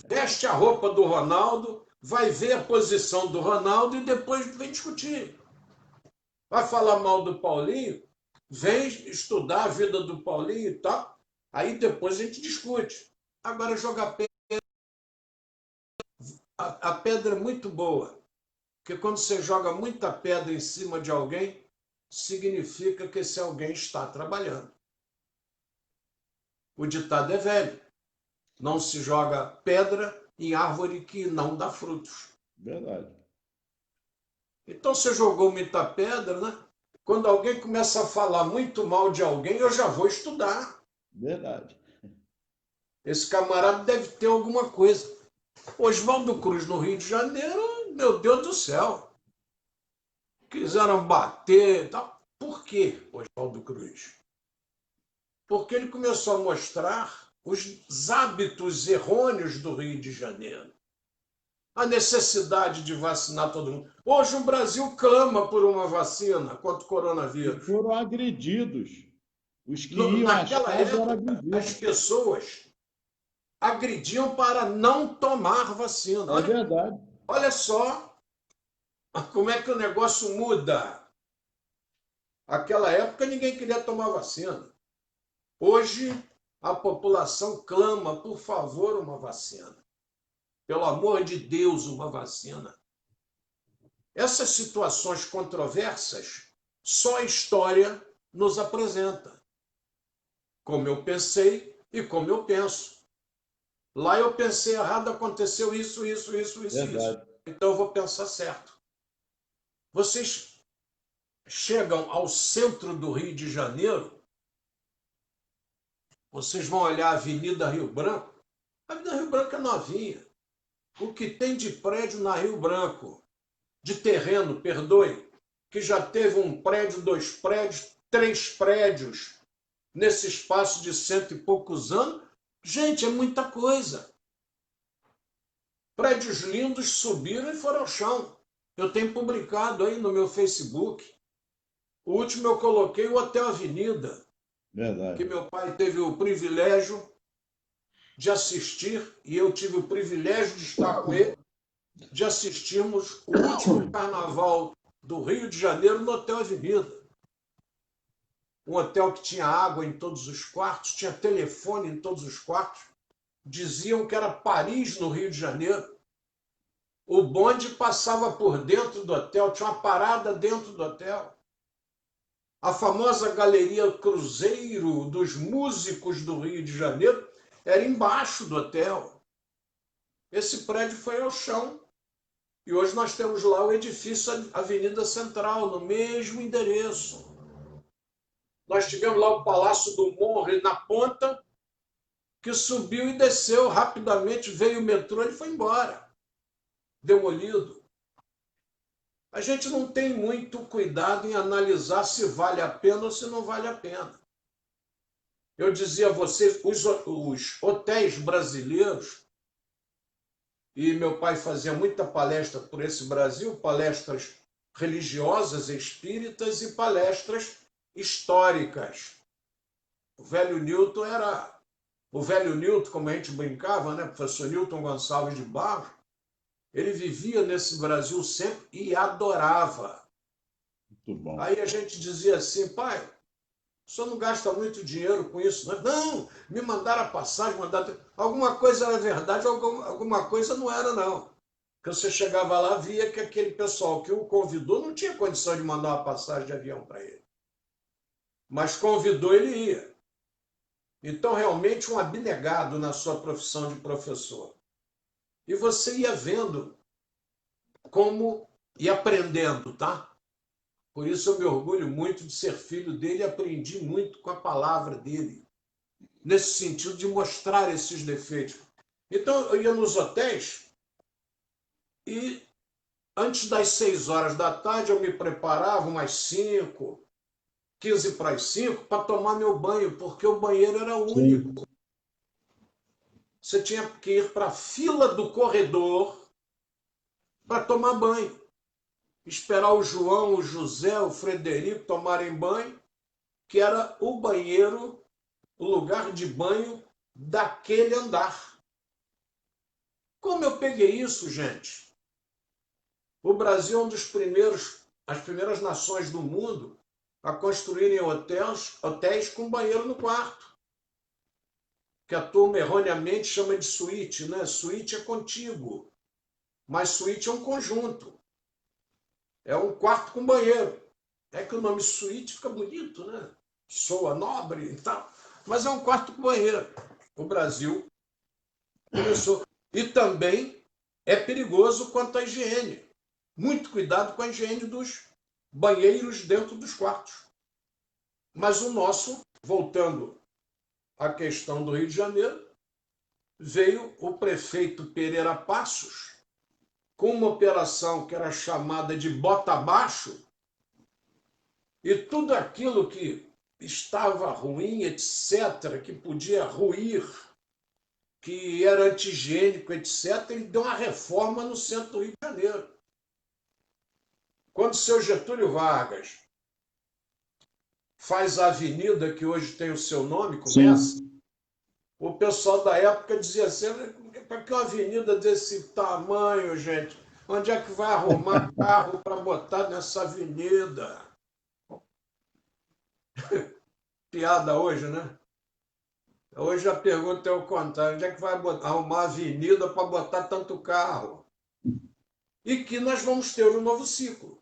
veste a roupa do Ronaldo, vai ver a posição do Ronaldo e depois vem discutir. Vai falar mal do Paulinho, vem estudar a vida do Paulinho e tal. Aí depois a gente discute. Agora jogar pedra. A pedra é muito boa, porque quando você joga muita pedra em cima de alguém, significa que esse alguém está trabalhando. O ditado é velho. Não se joga pedra em árvore que não dá frutos. Verdade. Então você jogou muita pedra, né? Quando alguém começa a falar muito mal de alguém, eu já vou estudar. Verdade. Esse camarada deve ter alguma coisa. Oswaldo Cruz, no Rio de Janeiro, meu Deus do céu. Quiseram bater e tal. Por quê, Oswaldo Cruz? Porque ele começou a mostrar os hábitos errôneos do Rio de Janeiro. A necessidade de vacinar todo mundo. Hoje o Brasil clama por uma vacina contra o E coronavírus. foram agredidos. Os que iam às Naquela casas eram época, as agredidos. pessoas agrediam para não tomar vacina. É verdade. Olha só como é que o negócio muda. Naquela época ninguém queria tomar vacina. Hoje a população clama, por favor, uma vacina. Pelo amor de Deus, uma vacina. Essas situações controversas, só a história nos apresenta. Como eu pensei e como eu penso. Lá eu pensei errado, aconteceu isso. Verdade. Então eu vou pensar certo. Vocês chegam ao centro do Rio de Janeiro, vocês vão olhar a Avenida Rio Branco. A Avenida Rio Branco é novinha. O que tem de prédio na Rio Branco, de terreno, perdoe, que já teve um prédio, 2 prédios, 3 prédios, nesse espaço de 100 e poucos anos, gente, é muita coisa. Prédios lindos subiram e foram ao chão. Eu tenho publicado aí no meu Facebook. O último eu coloquei o Hotel Avenida, que Verdade. meu pai teve o privilégio de assistir, e eu tive o privilégio de estar com ele, de assistirmos o último carnaval do Rio de Janeiro no Hotel Avenida. Um hotel que tinha água em todos os quartos, tinha telefone em todos os quartos. Diziam que era Paris, no Rio de Janeiro. O bonde passava por dentro do hotel, tinha uma parada dentro do hotel. A famosa Galeria Cruzeiro dos músicos do Rio de Janeiro era embaixo do hotel. Esse prédio foi ao chão. E hoje nós temos lá o edifício Avenida Central, no mesmo endereço. Nós tivemos lá o Palácio do Morro, na ponta, que subiu e desceu rapidamente, veio o metrô e foi embora, demolido. A gente não tem muito cuidado em analisar se vale a pena ou se não vale a pena. Eu dizia a vocês, os hotéis brasileiros, e meu pai fazia muita palestra por esse Brasil, palestras religiosas, espíritas e palestras históricas. O velho Newton, como a gente brincava, né? Professor Newton Gonçalves de Barros, ele vivia nesse Brasil sempre e adorava. Muito bom. Aí a gente dizia assim, pai, o senhor não gasta muito dinheiro com isso, não? Não, me mandaram a passagem, alguma coisa era verdade, alguma coisa não era, não. Porque você chegava lá, via que aquele pessoal que o convidou não tinha condição de mandar uma passagem de avião para ele. Mas convidou, ele ia. Então, realmente, um abnegado na sua profissão de professor. E você ia vendo como e aprendendo, tá? Por isso eu me orgulho muito de ser filho dele e aprendi muito com a palavra dele, nesse sentido de mostrar esses defeitos. Então, eu ia nos hotéis e antes das 6 horas da tarde eu me preparava umas 5, 15 para as 5 para tomar meu banho, porque o banheiro era único. Sim. Você tinha que ir para a fila do corredor para tomar banho. Esperar o João, o José, o Frederico tomarem banho, que era o banheiro, o lugar de banho daquele andar. Como eu peguei isso, gente? O Brasil é um dos as primeiras nações do mundo a construírem hotéis com banheiro no quarto. Que a turma erroneamente chama de suíte, né? Suíte é contíguo, mas suíte é um conjunto. É um quarto com banheiro. É que o nome suíte fica bonito, né? Soa nobre e tal. Mas é um quarto com banheiro. O Brasil começou. E também é perigoso quanto à higiene. Muito cuidado com a higiene dos banheiros dentro dos quartos. Mas o nosso, voltando à questão do Rio de Janeiro, veio o prefeito Pereira Passos com uma operação que era chamada de bota abaixo, e tudo aquilo que estava ruim, etc., que podia ruir, que era antigênico, etc., ele deu uma reforma no centro do Rio de Janeiro. Quando o seu Getúlio Vargas faz a avenida que hoje tem o seu nome, começa, sim, o pessoal da época dizia assim, para que uma avenida desse tamanho, gente? Onde é que vai arrumar carro para botar nessa avenida? Piada hoje, né? Hoje a pergunta é o contrário. Onde é que vai arrumar avenida para botar tanto carro? E que nós vamos ter um novo ciclo.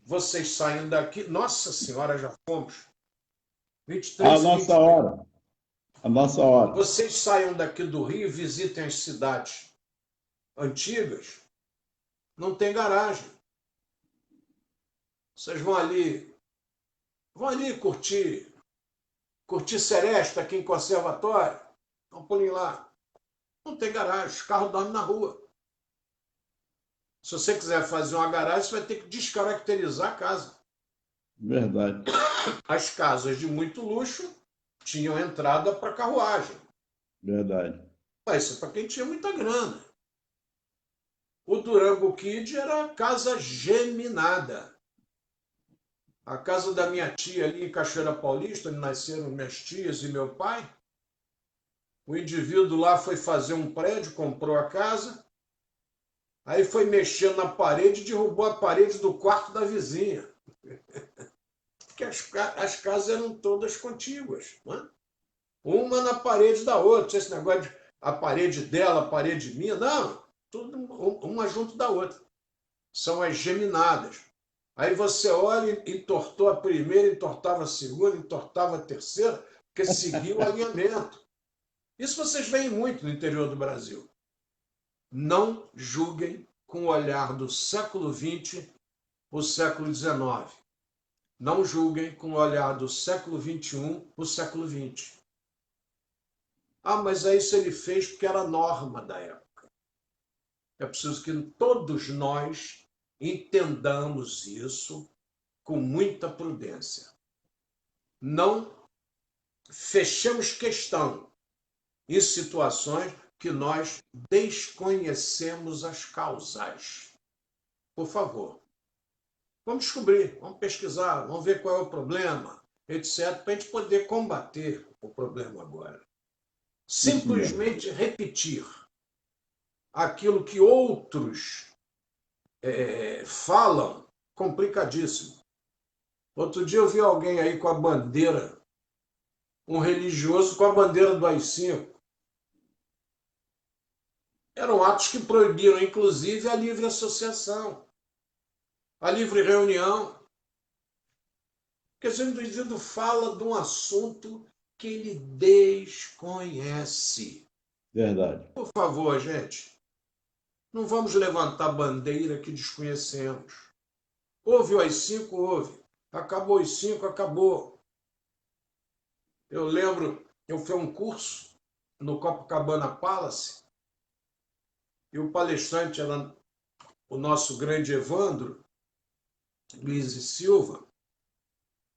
Vocês saem daqui... Nossa Senhora, já fomos. 23 a nossa hora. A nossa hora. Vocês saiam daqui do Rio e visitem as cidades antigas. Não tem garagem. Vocês vão ali curtir seresta aqui em Conservatório. Vão pulinho lá. Não tem garagem, os carros dormem na rua. Se você quiser fazer uma garagem, você vai ter que descaracterizar a casa. Verdade. As casas de muito luxo tinham entrada para carruagem. Verdade. Isso é para quem tinha muita grana. O Durango Kid era casa geminada. A casa da minha tia ali em Cachoeira Paulista, onde nasceram minhas tias e meu pai. O indivíduo lá foi fazer um prédio, comprou a casa, aí foi mexendo na parede e derrubou a parede do quarto da vizinha. Porque as casas eram todas contíguas, né? Uma na parede da outra. Esse negócio de a parede dela, a parede minha, não, tudo uma junto da outra. São as geminadas. Aí você olha, entortou a primeira, entortava a segunda, entortava a terceira, porque seguiu o alinhamento. Isso vocês veem muito no interior do Brasil. Não julguem com o olhar do século XX o século XIX. Não julguem com o olhar do século XXI o século XX. Ah, mas aí isso ele fez porque era a norma da época. É preciso que todos nós entendamos isso com muita prudência. Não fechemos questão em situações que nós desconhecemos as causas. Por favor, vamos descobrir, vamos pesquisar, vamos ver qual é o problema, etc., para a gente poder combater o problema agora. Simplesmente repetir aquilo que outros falam, complicadíssimo. Outro dia eu vi alguém aí com a bandeira, um religioso com a bandeira do AI-5. Eram atos que proibiram, inclusive, a livre associação, a livre reunião. Porque esse indivíduo fala de um assunto que ele desconhece. Verdade. Por favor, gente, não vamos levantar bandeira que desconhecemos. Houve o AI-5? Houve. Acabou o AI-5? Acabou. Eu lembro, eu fui a um curso no Copacabana Palace e o palestrante era o nosso grande Evandro Luiz e Silva.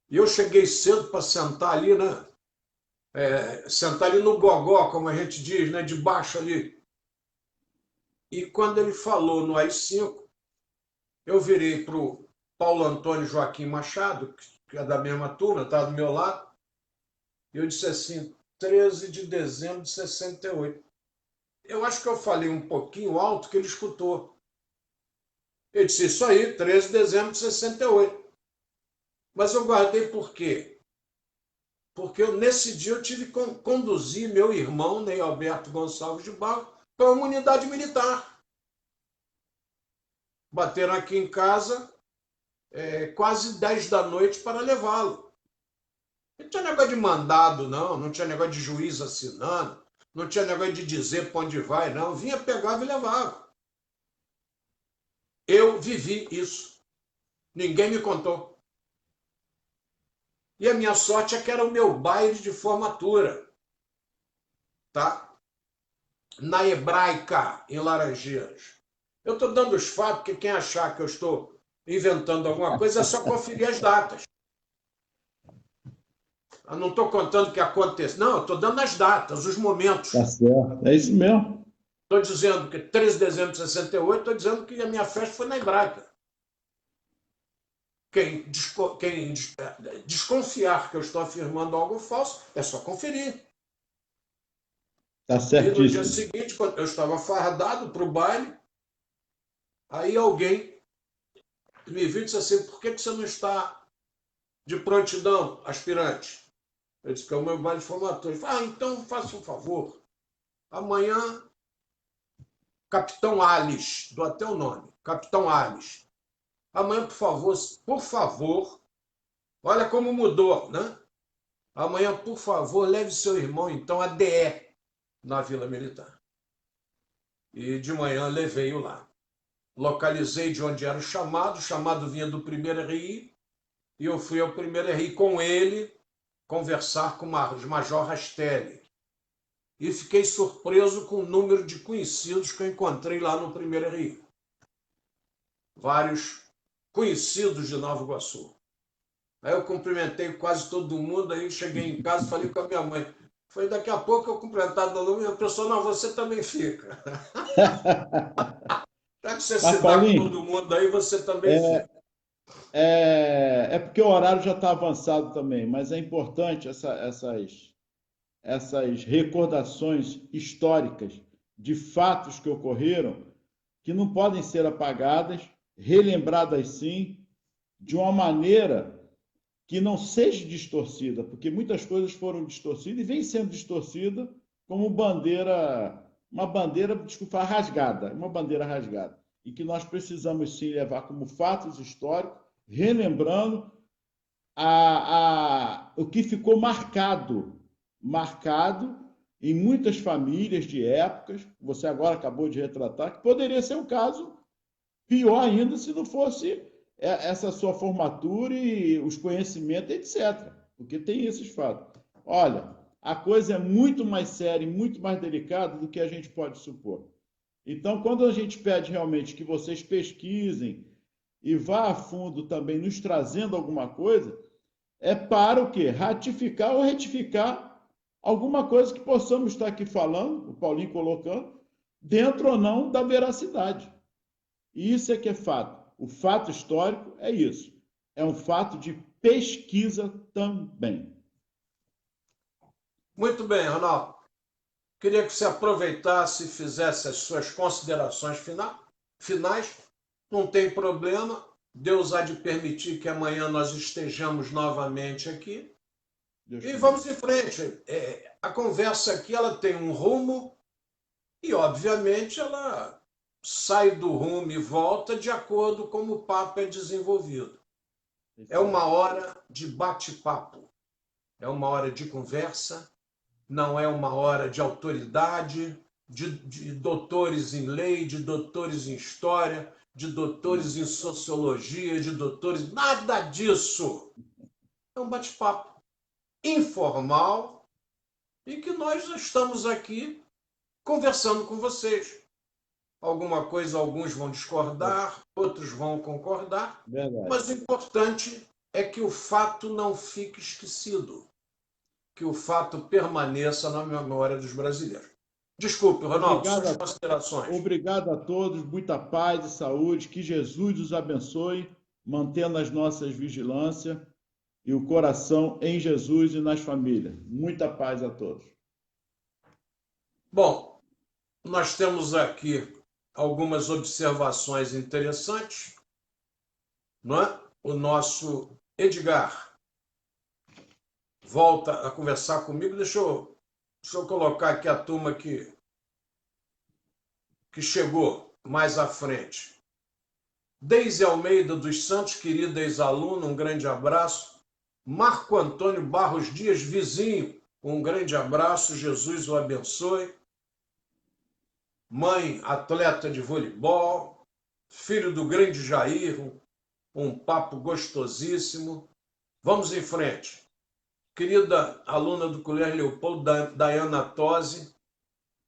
E eu cheguei cedo para sentar ali, né? Sentar ali no gogó, como a gente diz, né? De baixo ali. E quando ele falou no AI-5, eu virei para o Paulo Antônio Joaquim Machado, que é da mesma turma, estava do meu lado, e eu disse assim, 13 de dezembro de 68. Eu acho que eu falei um pouquinho alto que ele escutou. Ele disse, isso aí, 13 de dezembro de 68. Mas eu guardei por quê? Porque nesse dia eu tive que conduzir meu irmão, Ney Alberto Gonçalves de Barros, para uma unidade militar. Bateram aqui em casa quase 10 da noite para levá-lo. Não tinha negócio de mandado, não tinha negócio de juiz assinando, não tinha negócio de dizer para onde vai, não. Vinha, pegava e levava. Eu vivi isso. Ninguém me contou. E a minha sorte é que era o meu baile de formatura, tá? Na Hebraica, em Laranjeiras. Eu estou dando os fatos, porque quem achar que eu estou inventando alguma coisa é só conferir as datas. Eu não estou contando o que aconteceu. Não, eu estou dando as datas, os momentos. Tá certo. É isso mesmo. Estou dizendo que 13 de dezembro de 68, estou dizendo que a minha festa foi na Hebraica. Quem desconfiar que eu estou afirmando algo falso, é só conferir. Tá E no dia certíssimo. seguinte, quando eu estava fardado para o baile, aí alguém me viu e disse assim, por que você não está de prontidão, aspirante? Eu disse que é o meu baile de formatura. Ele falou, então faça um favor. Amanhã, Capitão Alice, dou até o nome, Capitão Alice. Amanhã, por favor, olha como mudou, né? Amanhã, por favor, leve seu irmão, então, a DE na Vila Militar. E de manhã levei-o lá. Localizei de onde era o chamado vinha do primeiro RI, e eu fui ao primeiro RI com ele conversar com o Major Rastelli. E fiquei surpreso com o número de conhecidos que eu encontrei lá no primeiro RI. Vários conhecidos de Nova Iguaçu. Aí eu cumprimentei quase todo mundo, aí cheguei em casa e falei com a minha mãe. Foi daqui a pouco eu cumprimentar todo mundo e a pessoa, não, você também fica. Já que você Mas, se dá com Paulinho, todo mundo aí, você também é, fica. é porque o horário já está avançado também, mas é importante essas recordações históricas de fatos que ocorreram, que não podem ser apagadas, relembradas sim, de uma maneira que não seja distorcida, porque muitas coisas foram distorcidas e vêm sendo distorcidas como uma bandeira, desculpa, rasgada, uma bandeira rasgada. E que nós precisamos sim levar como fatos históricos, relembrando o que ficou marcado em muitas famílias de épocas, você agora acabou de retratar, que poderia ser o caso Pior ainda se não fosse essa sua formatura e os conhecimentos, etc. Porque tem esses fatos. Olha, a coisa é muito mais séria e muito mais delicada do que a gente pode supor. Então, quando a gente pede realmente que vocês pesquisem e vá a fundo também nos trazendo alguma coisa, é para o quê? Ratificar ou retificar alguma coisa que possamos estar aqui falando, o Paulinho colocando, dentro ou não da veracidade. E isso é que é fato. O fato histórico é isso. É um fato de pesquisa também. Muito bem, Ronaldo. Queria que você aproveitasse e fizesse as suas considerações finais. Não tem problema. Deus há de permitir que amanhã nós estejamos novamente aqui. Deus E te vamos abençoe. em frente. A conversa aqui ela tem um rumo e, obviamente, ela sai do rumo e volta de acordo com como o papo é desenvolvido. É Isso aí. uma hora de bate-papo, é uma hora de conversa, não é uma hora de autoridade, de doutores em lei, de doutores em história, de doutores Não. em sociologia, de doutores. Nada disso! É um bate-papo informal e que nós estamos aqui conversando com vocês. Alguma coisa alguns vão discordar, outros vão concordar, Verdade. mas o importante é que o fato não fique esquecido, que o fato permaneça na memória dos brasileiros. Desculpe, Ronaldo, Obrigado suas a, considerações. obrigado a todos, muita paz e saúde, que Jesus os abençoe, mantendo as nossas vigilâncias e o coração em Jesus e nas famílias. Muita paz a todos. Bom, nós temos aqui algumas observações interessantes, não é? O nosso Edgar volta a conversar comigo. Deixa eu colocar aqui a turma que chegou mais à frente. Deise Almeida dos Santos, querida ex-aluna, um grande abraço. Marco Antônio Barros Dias, vizinho, um grande abraço, Jesus o abençoe. Mãe, atleta de voleibol, filho do grande Jair, um papo gostosíssimo. Vamos em frente. Querida aluna do Colégio Leopoldo, Dayana Tosi,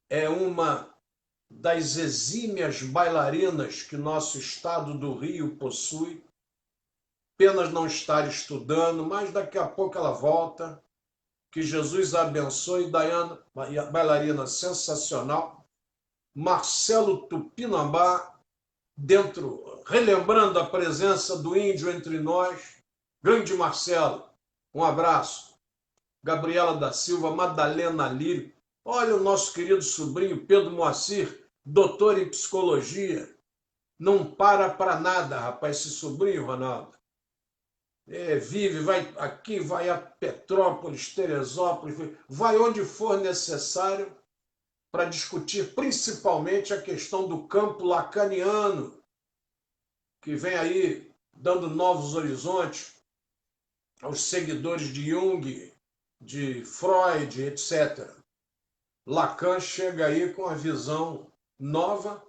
é uma das exímias bailarinas que nosso estado do Rio possui. Apenas não estar estudando, mas daqui a pouco ela volta. Que Jesus a abençoe. Dayana, bailarina sensacional. Marcelo Tupinambá, relembrando a presença do índio entre nós. Grande Marcelo, um abraço. Gabriela da Silva, Madalena Lírio. Olha o nosso querido sobrinho Pedro Moacir, doutor em psicologia. Não para nada, rapaz, esse sobrinho, Ronaldo. Vive, vai aqui, vai a Petrópolis, Teresópolis, vai onde for necessário para discutir principalmente a questão do campo lacaniano, que vem aí dando novos horizontes aos seguidores de Jung, de Freud, etc. Lacan chega aí com a visão nova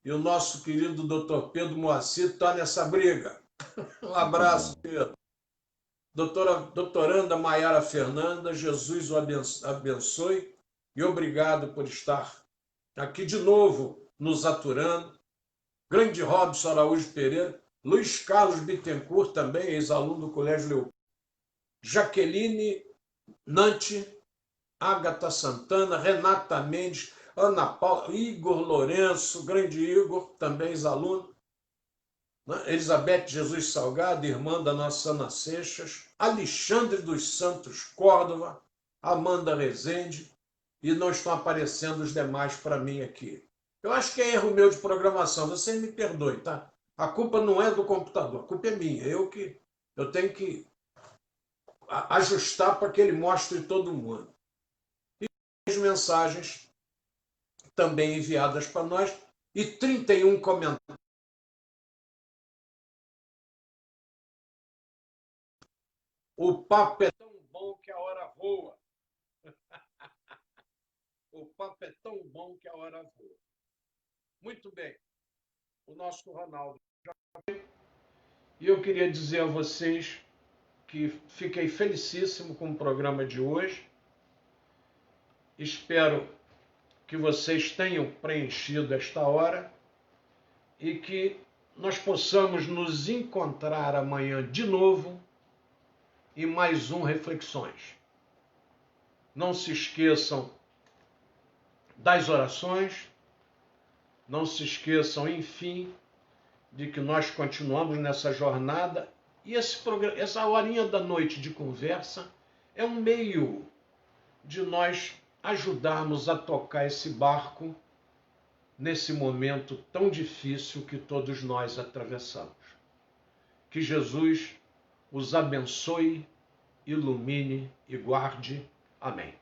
e o nosso querido Dr. Pedro Moacir está nessa briga. Um Muito abraço, bom. Pedro. Doutoranda Maiara Fernanda, Jesus o abençoe e obrigado por estar aqui de novo nos aturando. Grande Robson Araújo Pereira, Luiz Carlos Bittencourt, também ex-aluno do Colégio Leopoldo, Jaqueline Nante, Ágata Santana, Renata Mendes, Ana Paula, Igor Lourenço, grande Igor, também ex-aluno, né? Elizabeth Jesus Salgado, irmã da nossa Ana Seixas, Alexandre dos Santos Córdova, Amanda Rezende, e não estão aparecendo os demais para mim aqui. Eu acho que é erro meu de programação, você me perdoe, tá? A culpa não é do computador, a culpa é minha, eu tenho que ajustar para que ele mostre todo mundo. E as mensagens também enviadas para nós e 31 comentários. O papo é tão bom que a hora voa. O papo é tão bom que a hora voa. Muito bem. o nosso Ronaldo. E eu queria dizer a vocês que fiquei felicíssimo com o programa de hoje. Espero que vocês tenham preenchido esta hora e que nós possamos nos encontrar amanhã de novo em mais um Reflexões. Não se esqueçam das orações, não se esqueçam, enfim, de que nós continuamos nessa jornada e essa horinha da noite de conversa é um meio de nós ajudarmos a tocar esse barco nesse momento tão difícil que todos nós atravessamos. Que Jesus os abençoe, ilumine e guarde. Amém.